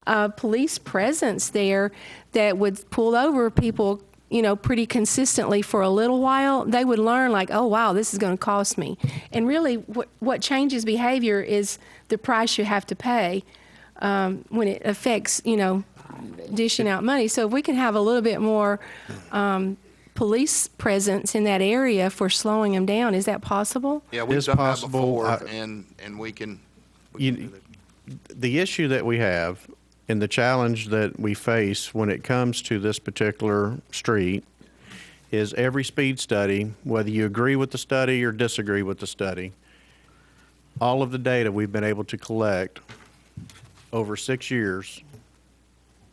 a police presence there that would pull over people, pretty consistently for a little while, they would learn like, oh, wow, this is going to cost me. And really what changes behavior is the price you have to pay when it affects, dishing out money. So if we can have a little bit more police presence in that area for slowing them down, is that possible? Yeah, we've It's done possible. that before, and we can do that. The issue that we have and the challenge that we face when it comes to this particular street is every speed study, whether you agree with the study or disagree with the study, all of the data we've been able to collect over 6 years,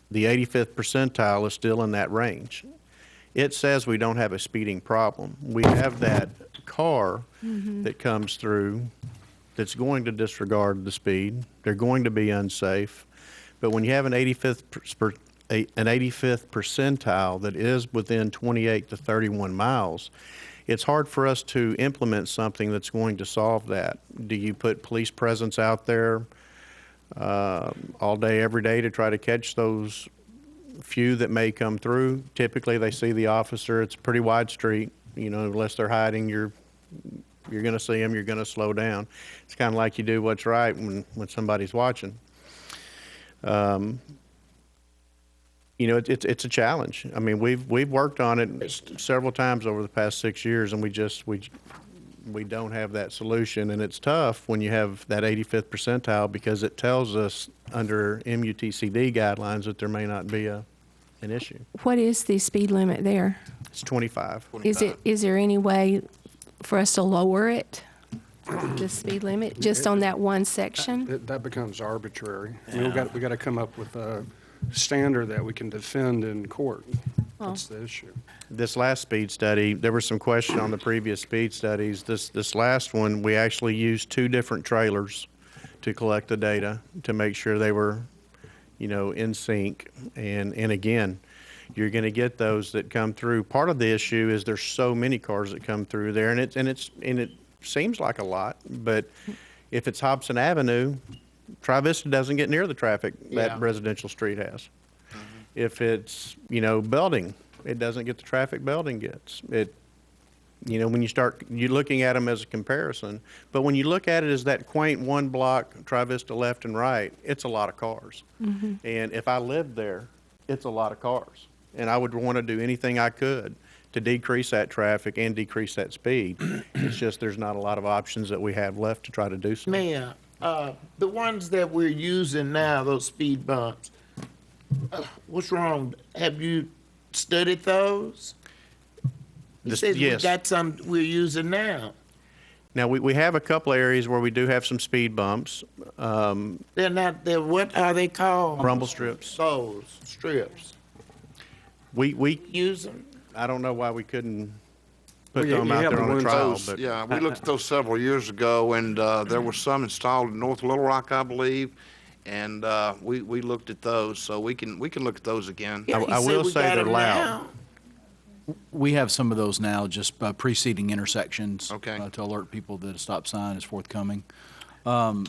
the 85th percentile is still in that range. It says we don't have a speeding problem. We have that car that comes through that's going to disregard the speed. They're going to be unsafe. But when you have an 85th percentile that is within 28 to 31 miles, it's hard for us to implement something that's going to solve that. Do you put police presence out there all day, every day to try to catch those few that may come through? Typically, they see the officer. It's a pretty wide street. Unless they're hiding, you're going to see them. You're going to slow down. It's kind of like you do what's right when somebody's watching. It's a challenge. I mean, we've worked on it several times over the past 6 years, and we don't have that solution. And it's tough when you have that 85th percentile because it tells us under MUTCD guidelines that there may not be an issue. What is the speed limit there? It's 25. Is there any way for us to lower it, the speed limit, just on that one section? That becomes arbitrary. We got to come up with a standard that we can defend in court. That's the issue. This last speed study, there was some question on the previous speed studies. This last one, we actually used 2 different trailers to collect the data to make sure they were, in sync. And again, you're going to get those that come through. Part of the issue is there's so many cars that come through there, and it seems like a lot, but if it's Hobson Avenue, Tri-Vista doesn't get near the traffic that residential street has. If it's, Belding, it doesn't get the traffic Belding gets. When you're looking at them as a comparison, but when you look at it as that quaint one block, Tri-Vista left and right, it's a lot of cars. And if I lived there, it's a lot of cars. And I would want to do anything I could to decrease that traffic and decrease that speed. It's just there's not a lot of options that we have left to try to do so. Mayor, the ones that we're using now, those speed bumps, what's wrong? Have you studied those? You said we got some we're using now. Now, we have a couple areas where we do have some speed bumps. They're not, what are they called? Rumble strips. Those strips. We use them? I don't know why we couldn't put Well, them you out have there the on a ones trial. Those, But yeah, we looked at those several years ago, and there were some installed in North Little Rock, I believe, and we looked at those, so we can look at those again. Yeah, I will say they're loud. We have some of those now, just preceding intersections. Okay. To alert people that a stop sign is forthcoming. I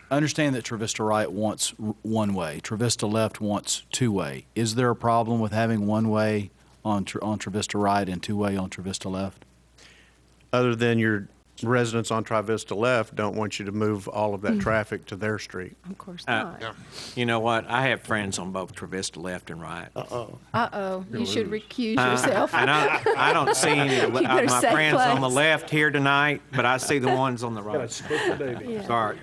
understand that Trevista Right wants one-way. Trevista Left wants two-way. Is there a problem with having one-way on Trevista Right and two-way on Trevista Left? Other than your residents on Tri-Vista Left don't want you to move all of that traffic to their street. Of course not. Yeah. You know what? I have friends on both Trevista Left and Right. Uh-oh, you should recuse yourself. And I don't see any of You better my say friends on the place. left here tonight, but I see the ones on the right. Yeah. Sorry.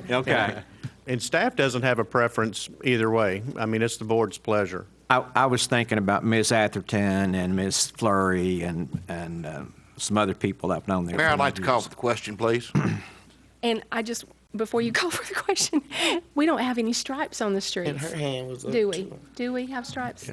Okay. And staff doesn't have a preference either way. I mean, it's the board's pleasure. I was thinking about Ms. Atherton and Ms. Flurry and some other people I've known there. Mayor, for I'd like to years. call for the question, please. And I just, before you call for the question, we don't have any stripes on the streets. And her hand was up. Do we? Do we have stripes?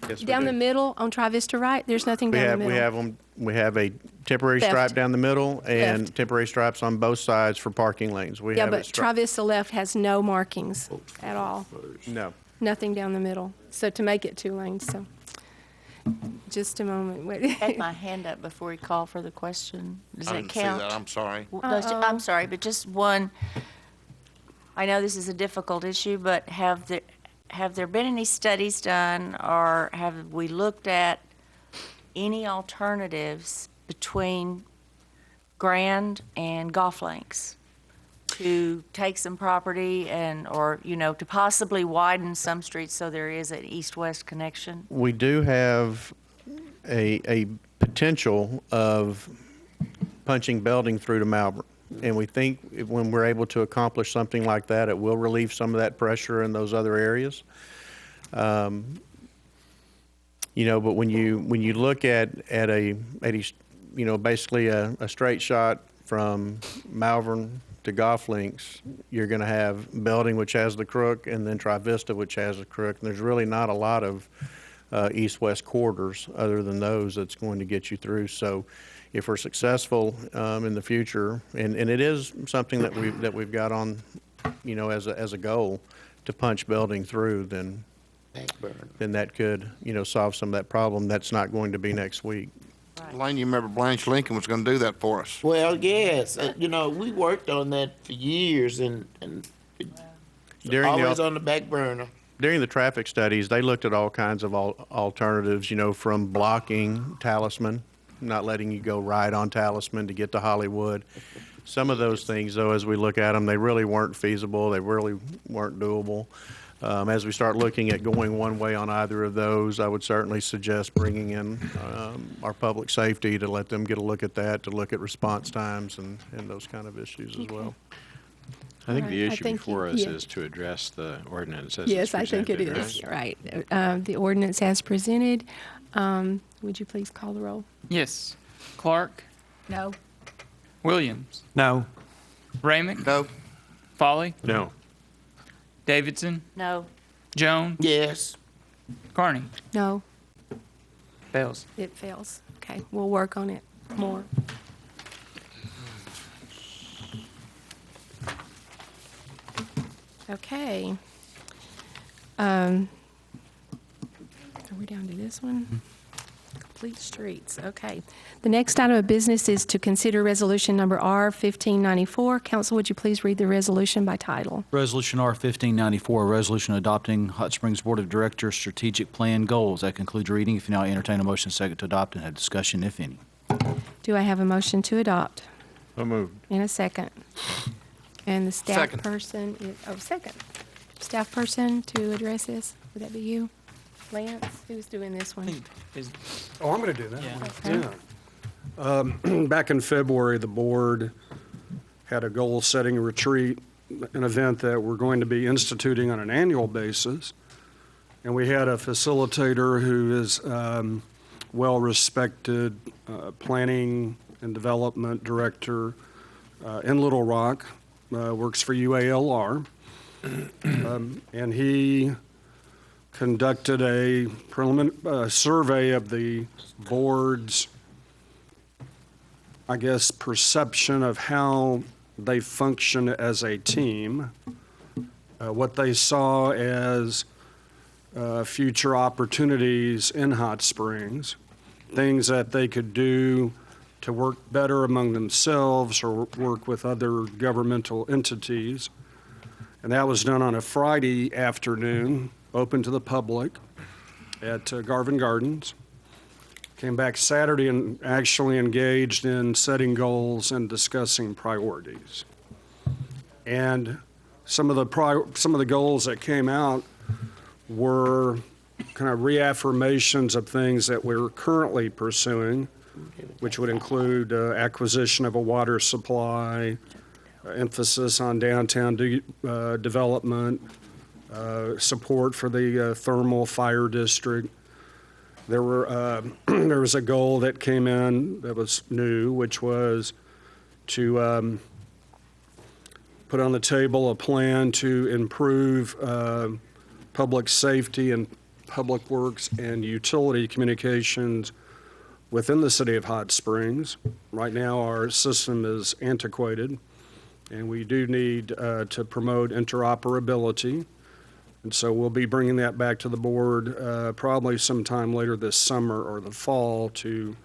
Yes, we Down do. the middle on Tri-Vista Right, there's nothing We down have, the we middle. have them, we have a temporary Left. stripe down the middle and Left. temporary stripes on both sides for parking lanes. We Yeah, have but it striped. Tri-Vista Left has no markings at all. No. Nothing down the middle. So to make it 2 lanes, so. Just a moment. I had my hand up before he called for the question. Does I that didn't see count? that, I'm sorry. I'm sorry, but just one. I know this is a difficult issue, but have there been any studies done, or have we looked at any alternatives between Grand and Golf Links to take some property or to possibly widen some streets so there is an east-west connection? We do have a potential of punching Belding through to Malvern. And we think when we're able to accomplish something like that, it will relieve some of that pressure in those other areas. But when you look at basically a straight shot from Malvern to Golf Links, you're going to have Belding, which has the crook, and then Trivista, which has the crook. And there's really not a lot of east-west corridors other than those that's going to get you through. So if we're successful in the future, and it is something that we've got on, as a goal to punch Belding through, then that could, solve some of that problem. That's not going to be next week. Lane, you remember Blanche Lincoln was going to do that for us. Well, yes, we worked on that for years and always on the back burner. During the traffic studies, they looked at all kinds of alternatives, from blocking Talisman, not letting you go right on Talisman to get to Hollywood. Some of those things, though, as we look at them, they really weren't feasible. They really weren't doable. As we start looking at going one way on either of those, I would certainly suggest bringing in our public safety to let them get a look at that, to look at response times and those kind of issues as well. I think the All right, issue I think before you- us yeah. is to address the ordinance as Yes, it's I think it presented, is. Right. The ordinance as presented. Would you please call the roll? Yes. Clark, No. Williams, No. Ramick, No. Folly, No. Davidson, No. Jones, Yes. Carney. No. Fails. It fails. Okay, we'll work on it more. Okay. Are we down to this one? Complete streets, okay. The next item of business is to consider resolution number R 1594. Council, would you please read the resolution by title? Resolution R 1594, a resolution adopting Hot Springs Board of Directors strategic plan goals. That concludes reading. If you now entertain a motion second to adopt and have discussion, if any. Do I have a motion to adopt? So moved. In a second. And the staff Second. person, second. Staff person to address this, would that be you? Lance, who's doing this one? Oh, I'm going to do that Okay. one. Yeah. Back in February, the board had a goal-setting retreat, an event that we're going to be instituting on an annual basis. And we had a facilitator who is well-respected planning and development director in Little Rock, works for UALR. And he conducted a preliminary survey of the board's, I guess, perception of how they function as a team, what they saw as future opportunities in Hot Springs, things that they could do to work better among themselves or work with other governmental entities. And that was done on a Friday afternoon, open to the public at Garvin Gardens. Came back Saturday and actually engaged in setting goals and discussing priorities. And some of the goals that came out were kind of reaffirmations of things that we're currently pursuing, which would include acquisition of a water supply, emphasis on downtown development, support for the thermal fire district. There was a goal that came in that was new, which was to put on the table a plan to improve public safety and public works and utility communications within the city of Hot Springs. Right now, our system is antiquated, and we do need to promote interoperability. And so we'll be bringing that back to the board probably sometime later this summer or the fall to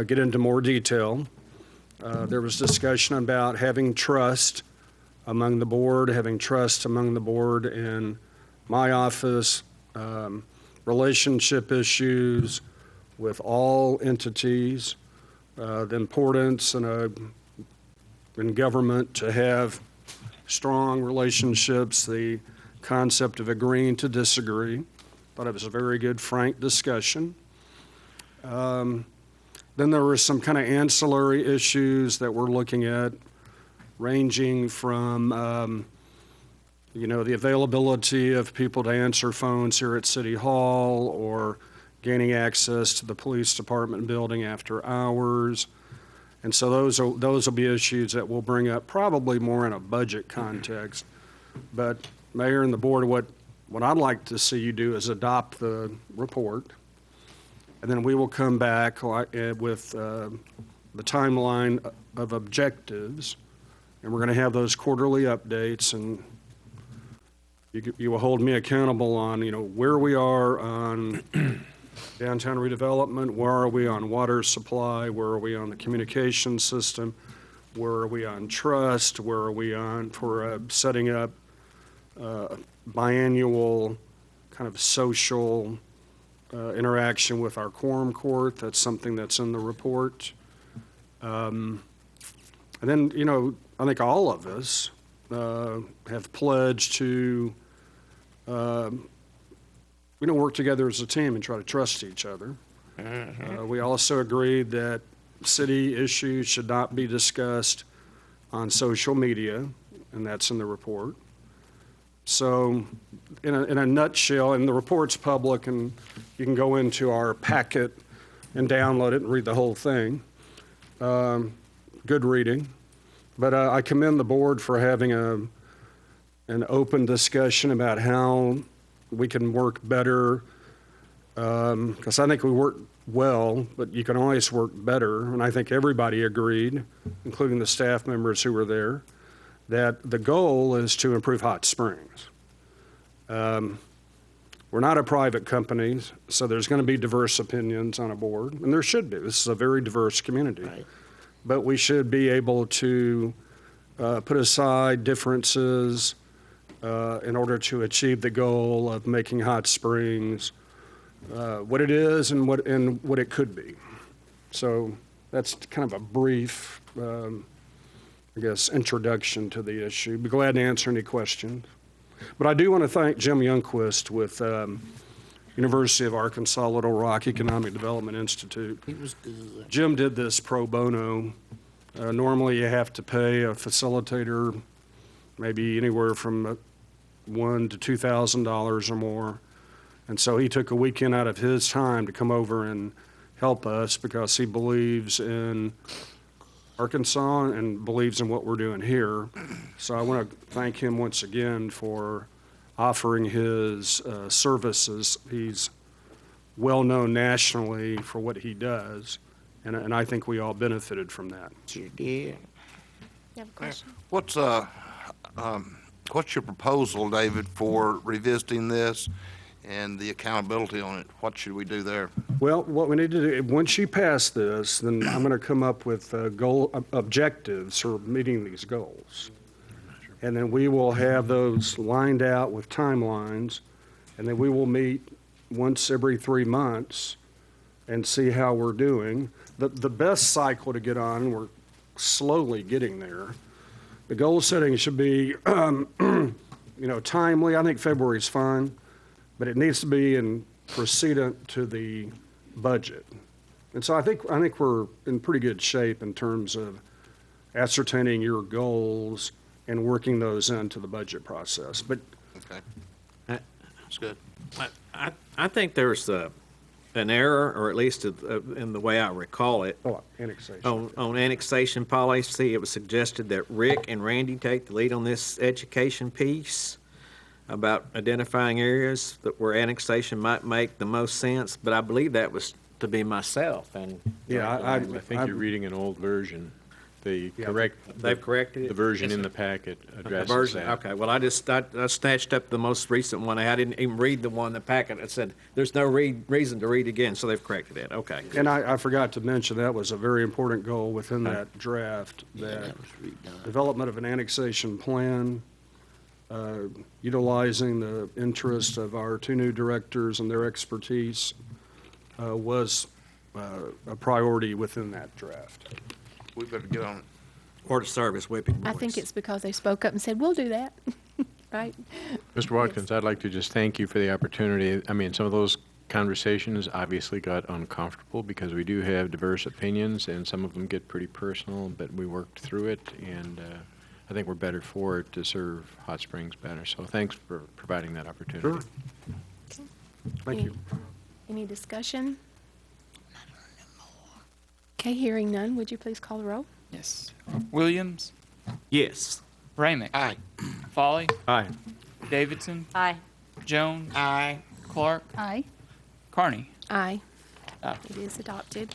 get into more detail. There was discussion about having trust among the board, and my office, relationship issues with all entities, the importance in government to have strong relationships, the concept of agreeing to disagree. Thought it was a very good, frank discussion. Then there were some kind of ancillary issues that we're looking at, ranging from the availability of people to answer phones here at City Hall, or gaining access to the police department building after hours. And so those will be issues that we'll bring up probably more in a budget context. But Mayor and the board, what I'd like to see you do is adopt the report, and then we will come back with the timeline of objectives, and we're going to have those quarterly updates, and you will hold me accountable on, where we are on downtown redevelopment, where are we on water supply, where are we on the communication system, where are we on trust, where are we on for setting up biannual kind of social interaction with our quorum court. That's something that's in the report. And then, I think all of us have pledged to work together as a team and try to trust each other. We also agreed that city issues should not be discussed on social media, and that's in the report. So in a nutshell, and the report's public, and you can go into our packet and download it and read the whole thing. Good reading. But I commend the board for having an open discussion about how we can work better, because I think we work well, but you can always work better. And I think everybody agreed, including the staff members who were there, that the goal is to improve Hot Springs. We're not a private company, so there's going to be diverse opinions on a board, and there should be. This is a very diverse community. Right. But we should be able to put aside differences in order to achieve the goal of making Hot Springs what it is and what it could be. So that's kind of a brief, introduction to the issue. Be glad to answer any questions. But I do want to thank Jim Youngquist with University of Arkansas Little Rock Economic Development Institute. He was good. Jim did this pro bono. Normally you have to pay a facilitator maybe anywhere from $1,000 to $2,000 or more. And so he took a weekend out of his time to come over and help us because he believes in Arkansas and believes in what we're doing here. So I want to thank him once again for offering his services. He's well known nationally for what he does, and I think we all benefited from that. You did. You have a question? What's your proposal, David, for revisiting this and the accountability on it? What should we do there? Well, what we need to do, once you pass this, then I'm going to come up with objectives for meeting these goals. And then we will have those lined out with timelines, and then we will meet once every 3 months and see how we're doing. The best cycle to get on, we're slowly getting there. The goal setting should be, timely. I think February is fine, but it needs to be in precedent to the budget. And so I think we're in pretty good shape in terms of ascertaining your goals and working those into the budget process. But okay, that's good. I think there's an error, or at least in the way I recall it. Annexation. On annexation policy, it was suggested that Rick and Randy take the lead on this education piece about identifying areas where annexation might make the most sense, but I believe that was to be myself. And I think you're reading an old version. The Yeah, correct. they've corrected it? The version Yes, in sir. the packet The addresses version, that. okay, well, I snatched up the most recent one. I didn't even read the one in the packet. It said, there's no reason to read again, so they've corrected it, okay. And I forgot to mention, that was a very important goal within that draft, that development of an annexation plan, utilizing the interest of our two new directors and their expertise was a priority within that draft. We better get on it. Order service, whipping boys. I think it's because they spoke up and said, we'll do that, right? Mr. Watkins, I'd like to just thank you for the opportunity. I mean, some of those conversations obviously got uncomfortable because we do have diverse opinions and some of them get pretty personal, but we worked through it, and I think we're better for it to serve Hot Springs better. So thanks for providing that opportunity. Sure. Thank you. Any discussion? Okay, hearing none, would you please call the roll? Yes. Williams, Yes. Ramick. Aye. Folly, Aye. Davidson, Aye. Jones, Aye. Clark, Aye. Carney. Aye. Adopted. It is adopted.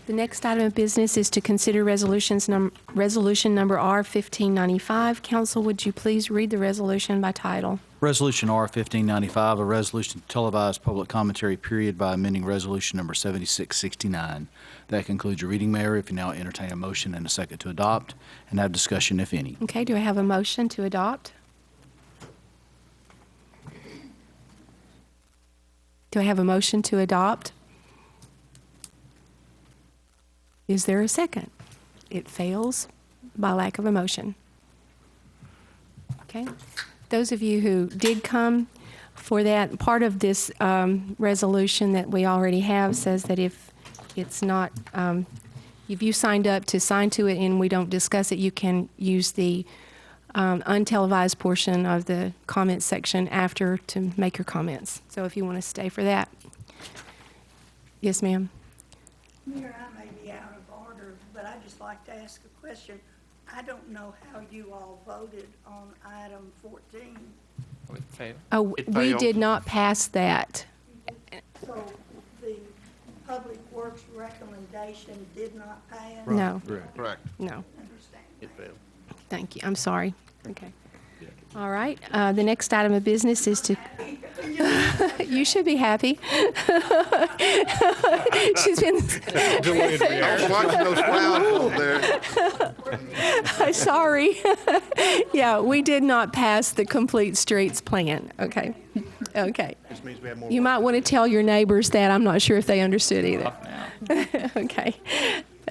The next item of business is to consider resolution number R-1595. Council, would you please read the resolution by title? Resolution R-1595, a resolution to televise public commentary period by amending resolution number 7669. That concludes your reading, Mayor. If you now entertain a motion and a second to adopt and have discussion, if any. Okay, do I have a motion to adopt? Do I have a motion to adopt? Is there a second? It fails by lack of a motion. Okay. Those of you who did come for that, part of this resolution that we already have says that if it's not, if you signed up to sign to it and we don't discuss it, you can use the untelevised portion of the comment section after to make your comments. So if you want to stay for that. Yes, ma'am. Mayor, I may be out of order, but I'd just like to ask a question. I don't know how you all voted on item 14. Oh, It we failed. did not pass that. So the Public Works recommendation did not pass? No, Correct. no. Understand. It failed. Thank you. I'm sorry. Okay. All right. The next item of business is to. You should be happy. She's been. I was watching those clouds over there. Sorry. Yeah, we did not pass the complete streets plan. Okay. Okay. This means we have more. You might want to tell your neighbors that. I'm not sure if they understood either. Okay.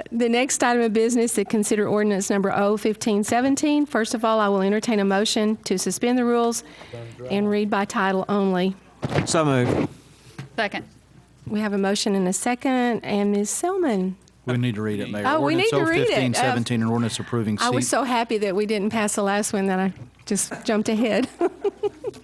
The next item of business to consider ordinance number O-1517. First of all, I will entertain a motion to suspend the rules and read by title only. So moved. Second. We have a motion and a second, and Ms. Selman. We need to read it, Mayor. Oh, we need to read it. Ordinance O-1517, an ordinance approving I was so happy that we didn't pass the last one that I just jumped ahead. Go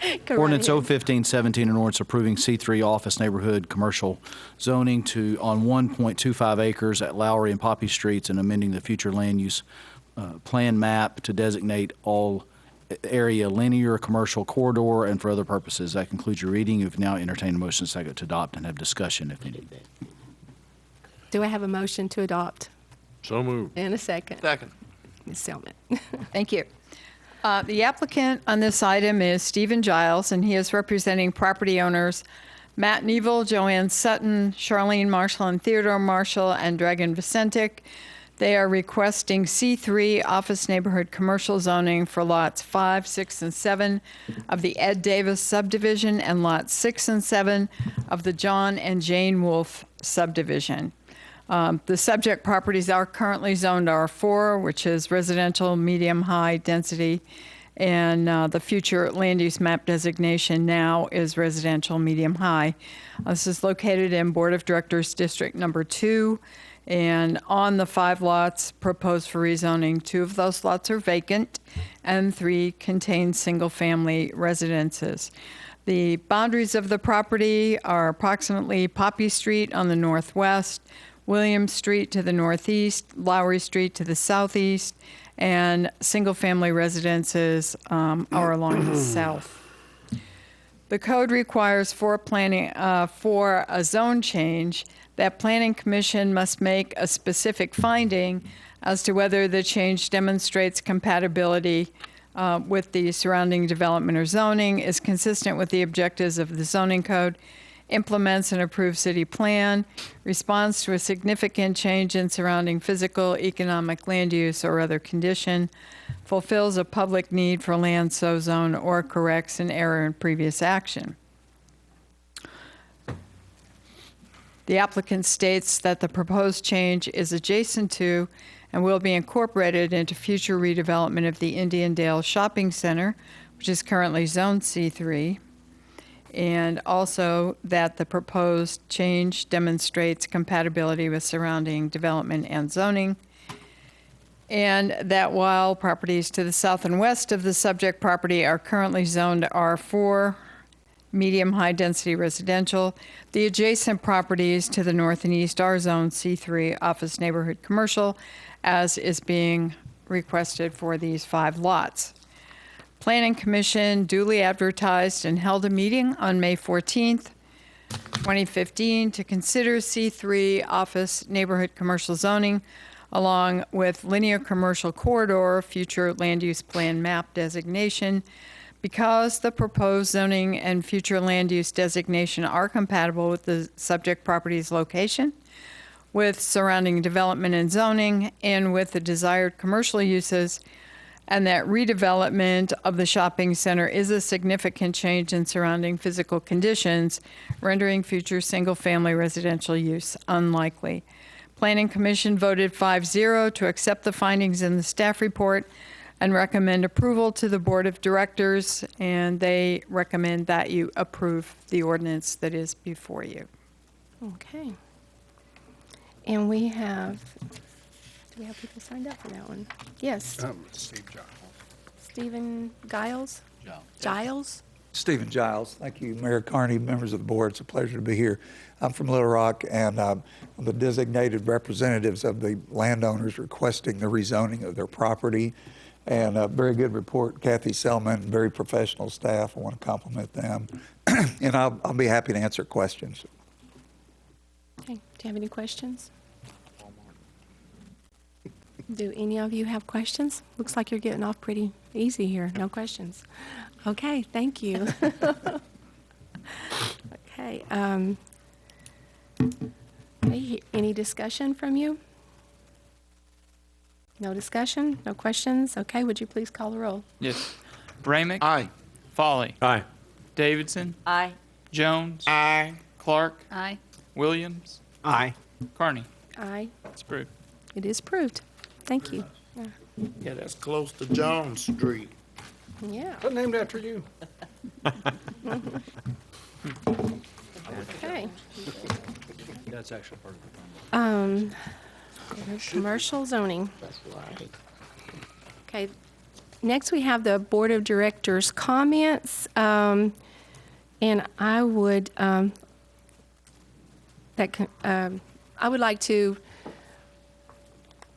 right Ordinance ahead. O-1517, an ordinance approving C3 office neighborhood commercial zoning on 1.25 acres at Lowry and Poppy Streets and amending the future land use plan map to designate all area linear commercial corridor and for other purposes. That concludes your reading. You've now entertained a motion second to adopt and have discussion if needed. Do I have a motion to adopt? So moved. And a second. Second. Ms. Selman. Thank you. The applicant on this item is Stephen Giles, and he is representing property owners Matt Neville, Joanne Sutton, Charlene Marshall, and Theodore Marshall, and Dragon Vicentic. They are requesting C3 office neighborhood commercial zoning for lots 5, 6, and 7 of the Ed Davis subdivision and lots 6 and 7 of the John and Jane Wolfe subdivision. The subject properties are currently zoned R4, which is residential medium-high density, and the future land use map designation now is residential medium-high. This is located in Board of Directors District Number 2, and on the 5 lots proposed for rezoning, 2 of those lots are vacant, and 3 contain single-family residences. The boundaries of the property are approximately Poppy Street on the northwest, Williams Street to the northeast, Lowry Street to the southeast, and single-family residences are along the south. The code requires for a zone change that Planning Commission must make a specific finding as to whether the change demonstrates compatibility with the surrounding development or zoning, is consistent with the objectives of the zoning code, implements an approved city plan, responds to a significant change in surrounding physical, economic, land use, or other condition, fulfills a public need for land so zoned, or corrects an error in previous action. The applicant states that the proposed change is adjacent to and will be incorporated into future redevelopment of the Indiandale Shopping Center, which is currently Zone C3, and also that the proposed change demonstrates compatibility with surrounding development and zoning, and that while properties to the south and west of the subject property are currently zoned R4, medium high density residential, the adjacent properties to the north and east are zoned C3, office neighborhood commercial, as is being requested for these 5 lots. Planning Commission duly advertised and held a meeting on May 14th, 2015 to consider C3 office neighborhood commercial zoning along with linear commercial corridor future land use plan map designation because the proposed zoning and future land use designation are compatible with the subject property's location, with surrounding development and zoning, and with the desired commercial uses, and that redevelopment of the shopping center is a significant change in surrounding physical conditions, rendering future single-family residential use unlikely. Planning Commission voted 5-0 to accept the findings in the staff report and recommend approval to the Board of Directors, and they recommend that you approve the ordinance that is before you. Okay. And we have, do we have people signed up for that one? Yes. Steve Giles. Stephen Giles? Giles? Stephen Giles. Thank you, Mayor Carney, members of the board. It's a pleasure to be here. I'm from Little Rock, and I'm the designated representatives of the landowners requesting the rezoning of their property. And a very good report, Kathy Selman, very professional staff. I want to compliment them. And I'll be happy to answer questions. Okay. Do you have any questions? Do any of you have questions? Looks like you're getting off pretty easy here. No questions. Okay, thank you. Okay. Any discussion from you? No discussion? No questions? Okay, would you please call the roll? Yes. Ramick. Aye. Foley. Aye. Davidson. Aye. Jones. Aye. Clark. Aye. Williams. Aye. Carney. Aye. It's approved. It is approved. Thank you. Yeah, that's close to Jones Street. Yeah. Named after you. Okay. That's actually part of the Commercial zoning. That's right. Okay. Next, we have the Board of Directors' comments, and I would I would like to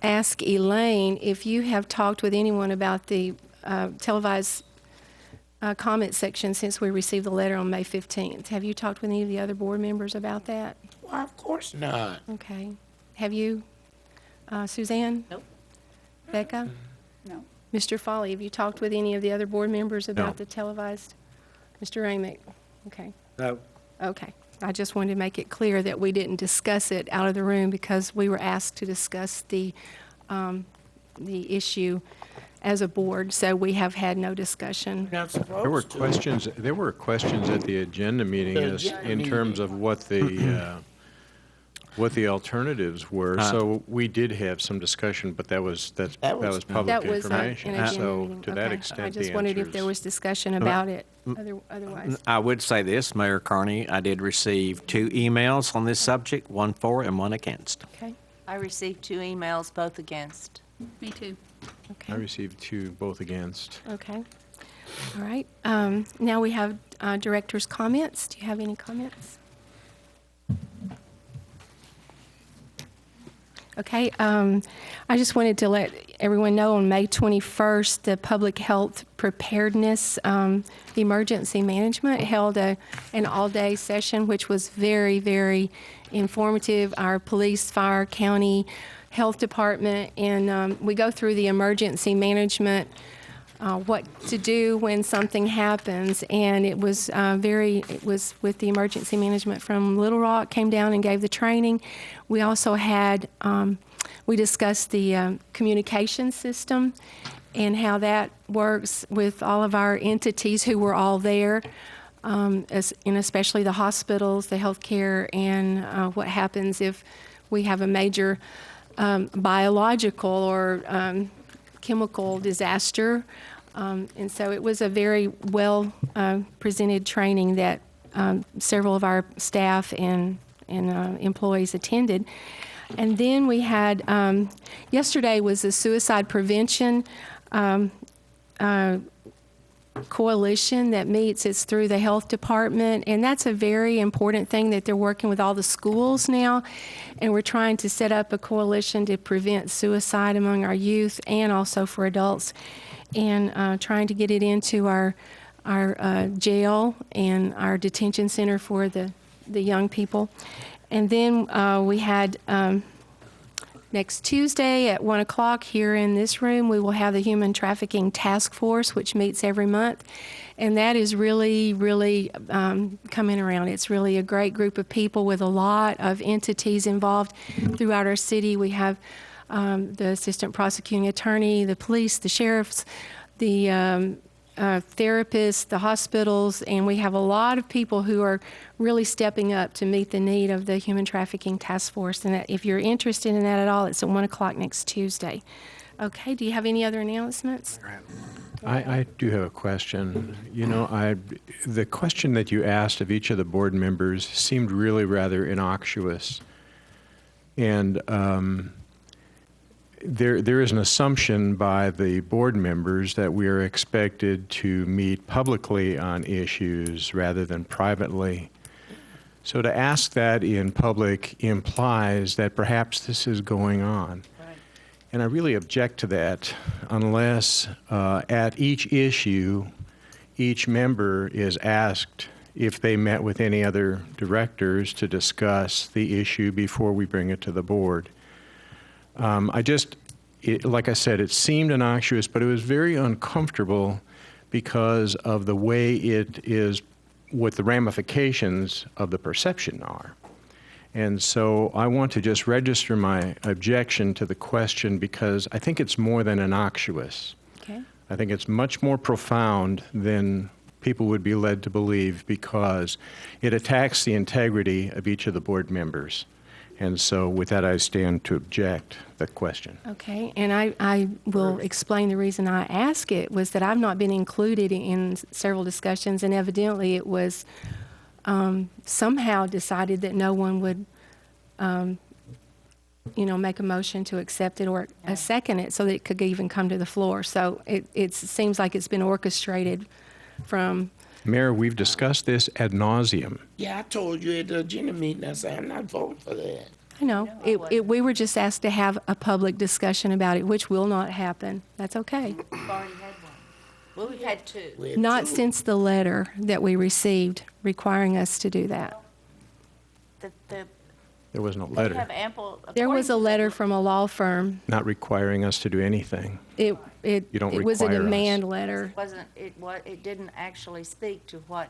ask Elaine if you have talked with anyone about the televised comment section since we received the letter on May 15th. Have you talked with any of the other board members about that? Why, of course not. Okay. Have you, Suzanne? Nope. Becca? No. Mr. Foley, have you talked with any of the other board members about No. the televised? Mr. Ramick? Okay. No. Okay. I just wanted to make it clear that we didn't discuss it out of the room because we were asked to discuss the issue as a board, so we have had no discussion. Not supposed There were to. questions. There were questions at the agenda meeting The as agenda in terms of what the alternatives were. So we did have some discussion, but that was public That was information. an agenda So meeting. to that Okay. extent, I the just wondered if answer there is- was discussion about it otherwise. I would say this, Mayor Carney, I did receive 2 emails on this subject, one for and one against. Okay. I received 2 emails, both against. Me too. Okay. I received 2, both against. Okay. All right. Now we have director's comments. Do you have any comments? Okay, I just wanted to let everyone know on May 21st, the Public Health Preparedness Emergency Management held an all-day session, which was very, very informative. Our police, fire, county, health department, and we go through the emergency management, what to do when something happens, and it was with the emergency management from Little Rock came down and gave the training. We also had, we discussed the communication system and how that works with all of our entities who were all there, and especially the hospitals, the healthcare, and what happens if we have a major biological or chemical disaster. And so it was a very well presented training that several of our staff and employees attended. And then we had, yesterday was a suicide prevention coalition that meets. It's through the health department, and that's a very important thing that they're working with all the schools now, and we're trying to set up a coalition to prevent suicide among our youth and also for adults, and trying to get it into our jail and our detention center for the young people. And then we had next Tuesday at 1 o'clock here in this room, we will have the Human Trafficking Task Force, which meets every month. And that is really, really coming around. It's really a great group of people with a lot of entities involved throughout our city. We have the assistant prosecuting attorney, the police, the sheriffs, the therapists, the hospitals, and we have a lot of people who are really stepping up to meet the need of the Human Trafficking Task Force. And if you're interested in that at all, it's at 1 o'clock next Tuesday. Okay, do you have any other announcements? I do have a question. You know, the question that you asked of each of the board members seemed really rather innocuous. And there is an assumption by the board members that we are expected to meet publicly on issues rather than privately. So to ask that in public implies that perhaps this is going on. Right. And I really object to that unless at each issue, each member is asked if they met with any other directors to discuss the issue before we bring it to the board. Like I said, it seemed innocuous, but it was very uncomfortable because of the way it is, what the ramifications of the perception are. And so I want to just register my objection to the question because I think it's more than innocuous. Okay. I think it's much more profound than people would be led to believe because it attacks the integrity of each of the board members. And so with that, I stand to object the question. Okay, and I will explain the reason I ask it was that I've not been included in several discussions, and evidently it was somehow decided that no one would, make a motion to accept it or second it so that it could even come to the floor. So it seems like it's been orchestrated from... Mayor, we've discussed this ad nauseum. Yeah, I told you at the agenda meeting, I said, I'm not voting for that. I know. We were just asked to have a public discussion about it, which will not happen. That's okay. We've already had one. Well, we've had two. Not since the letter that we received requiring us to do that. There was no letter. Have ample, there was a letter from a law firm. Not requiring us to do anything. It was a demand us. letter. It didn't actually speak to what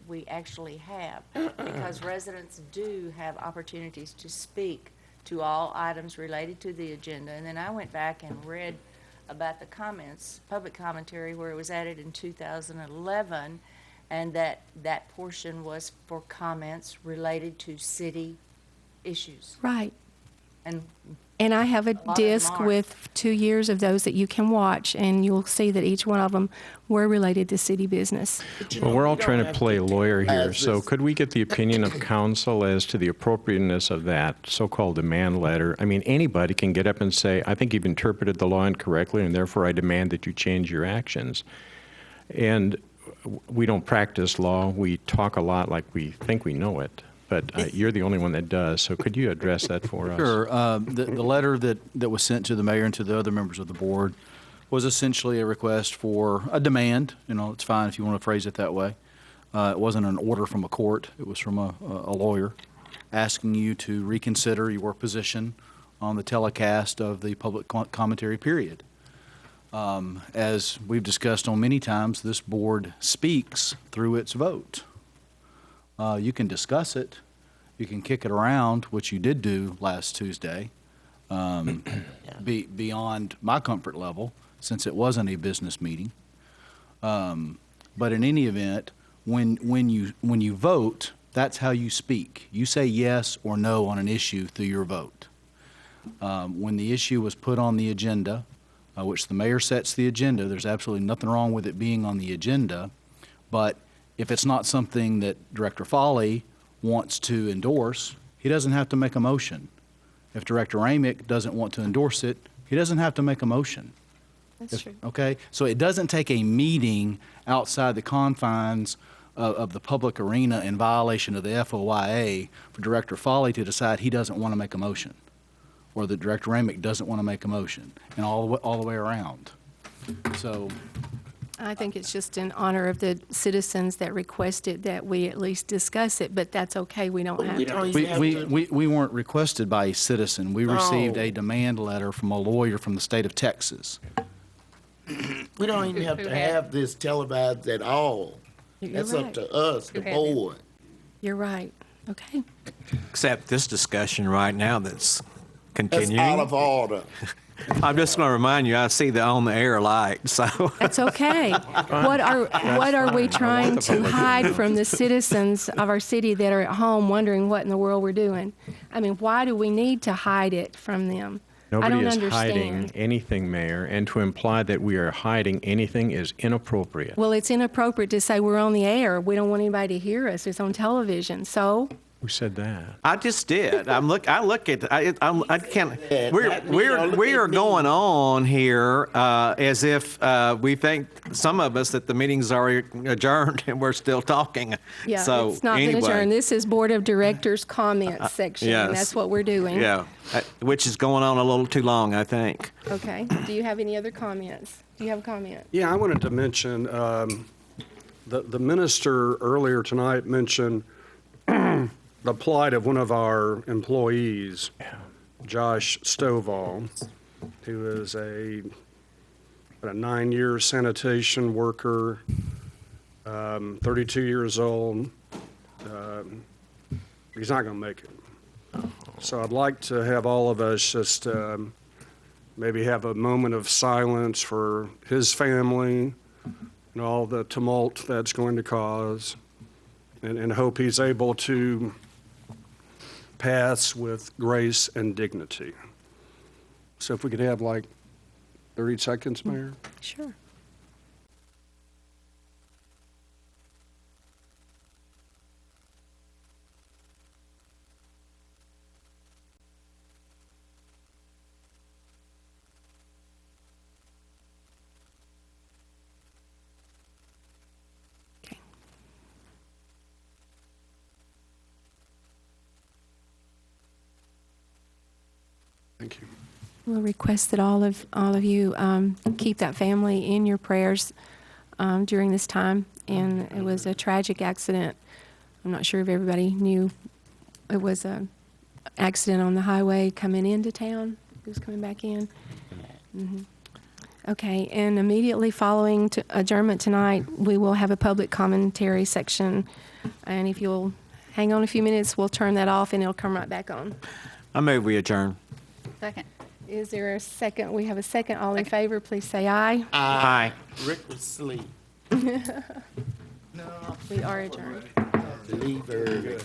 we actually have because residents do have opportunities to speak to all items related to the agenda. And then I went back and read about the comments, public commentary, where it was added in 2011, and that portion was for comments related to city issues. Right. And I have a disc with 2 years of those that you can watch, and you'll see that each one of them were related to city business. Well, we're all trying to play lawyer here, so could we get the opinion of counsel as to the appropriateness of that so-called demand letter? I mean, anybody can get up and say, I think you've interpreted the law incorrectly, and therefore I demand that you change your actions. And we don't practice law. We talk a lot like we think we know it. but you're the only one that does, so could you address that for us? Sure. The letter that was sent to the mayor and to the other members of the board was essentially a request for a demand. You know, it's fine if you want to phrase it that way. It wasn't an order from a court. It was from a lawyer asking you to reconsider your position on the telecast of the public commentary period. As we've discussed on many times, this board speaks through its vote. You can discuss it, you can kick it around, which you did do last Tuesday, beyond my comfort level, since it wasn't a business meeting. But in any event, when you vote, that's how you speak. You say yes or no on an issue through your vote. When the issue was put on the agenda, which the mayor sets the agenda, there's absolutely nothing wrong with it being on the agenda, but if it's not something that Director Foley wants to endorse, he doesn't have to make a motion. If Director Amick doesn't want to endorse it, he doesn't have to make a motion. That's true. Okay? So it doesn't take a meeting outside the confines of the public arena in violation of the FOIA for Director Foley to decide he doesn't want to make a motion, or that Director Amick doesn't want to make a motion, and all the way around. So I think it's just in honor of the citizens that requested that we at least discuss it, but that's okay. We don't have to. We weren't requested by a citizen. We received a demand letter from a lawyer from the state of Texas. We don't even have to have this televised at all. That's up to us, the board. You're right. Okay. Except this discussion right now that's continuing. That's out of order. I'm just going to remind you, I see the on-the-air light, so. That's okay. What are we trying to hide from the citizens of our city that are at home wondering what in the world we're doing? I mean, why do we need to hide it from them? I don't Nobody is understand. hiding anything, Mayor, and to imply that we are hiding anything is inappropriate. Well, it's inappropriate to say we're on the air. We don't want anybody to hear us. It's on television. So Who said that? I just did. I can't. We are going on here as if we think, some of us, that the meeting's already adjourned and we're still talking. yeah, So it's not anyway, been adjourned. This is Board of Directors comments section. yes. And that's what we're doing. Yeah, which is going on a little too long, I think. Okay. Do you have any other comments? Do you have a comment? Yeah, I wanted to mention, the minister earlier tonight mentioned the plight of one of our employees, Josh Stovall, who is a 9-year sanitation worker, 32 years old. He's not going to make it. So I'd like to have all of us just maybe have a moment of silence for his family and all the tumult that's going to cause, and hope he's able to pass with grace and dignity. So if we could have like 30 seconds, Mayor? Sure. Thank you. We'll request that all of you keep that family in your prayers during this time. And it was a tragic accident. I'm not sure if everybody knew it was an accident on the highway coming into town. It was coming back in. Mm-hmm. Okay, and immediately following adjournment tonight, we will have a public commentary section. And if you'll hang on a few minutes, we'll turn that off and it'll come right back on. I move we adjourn. Second. Is there a second? We have a second. All in favor, please say aye. Aye. Rick was asleep. We are adjourned. Leave early.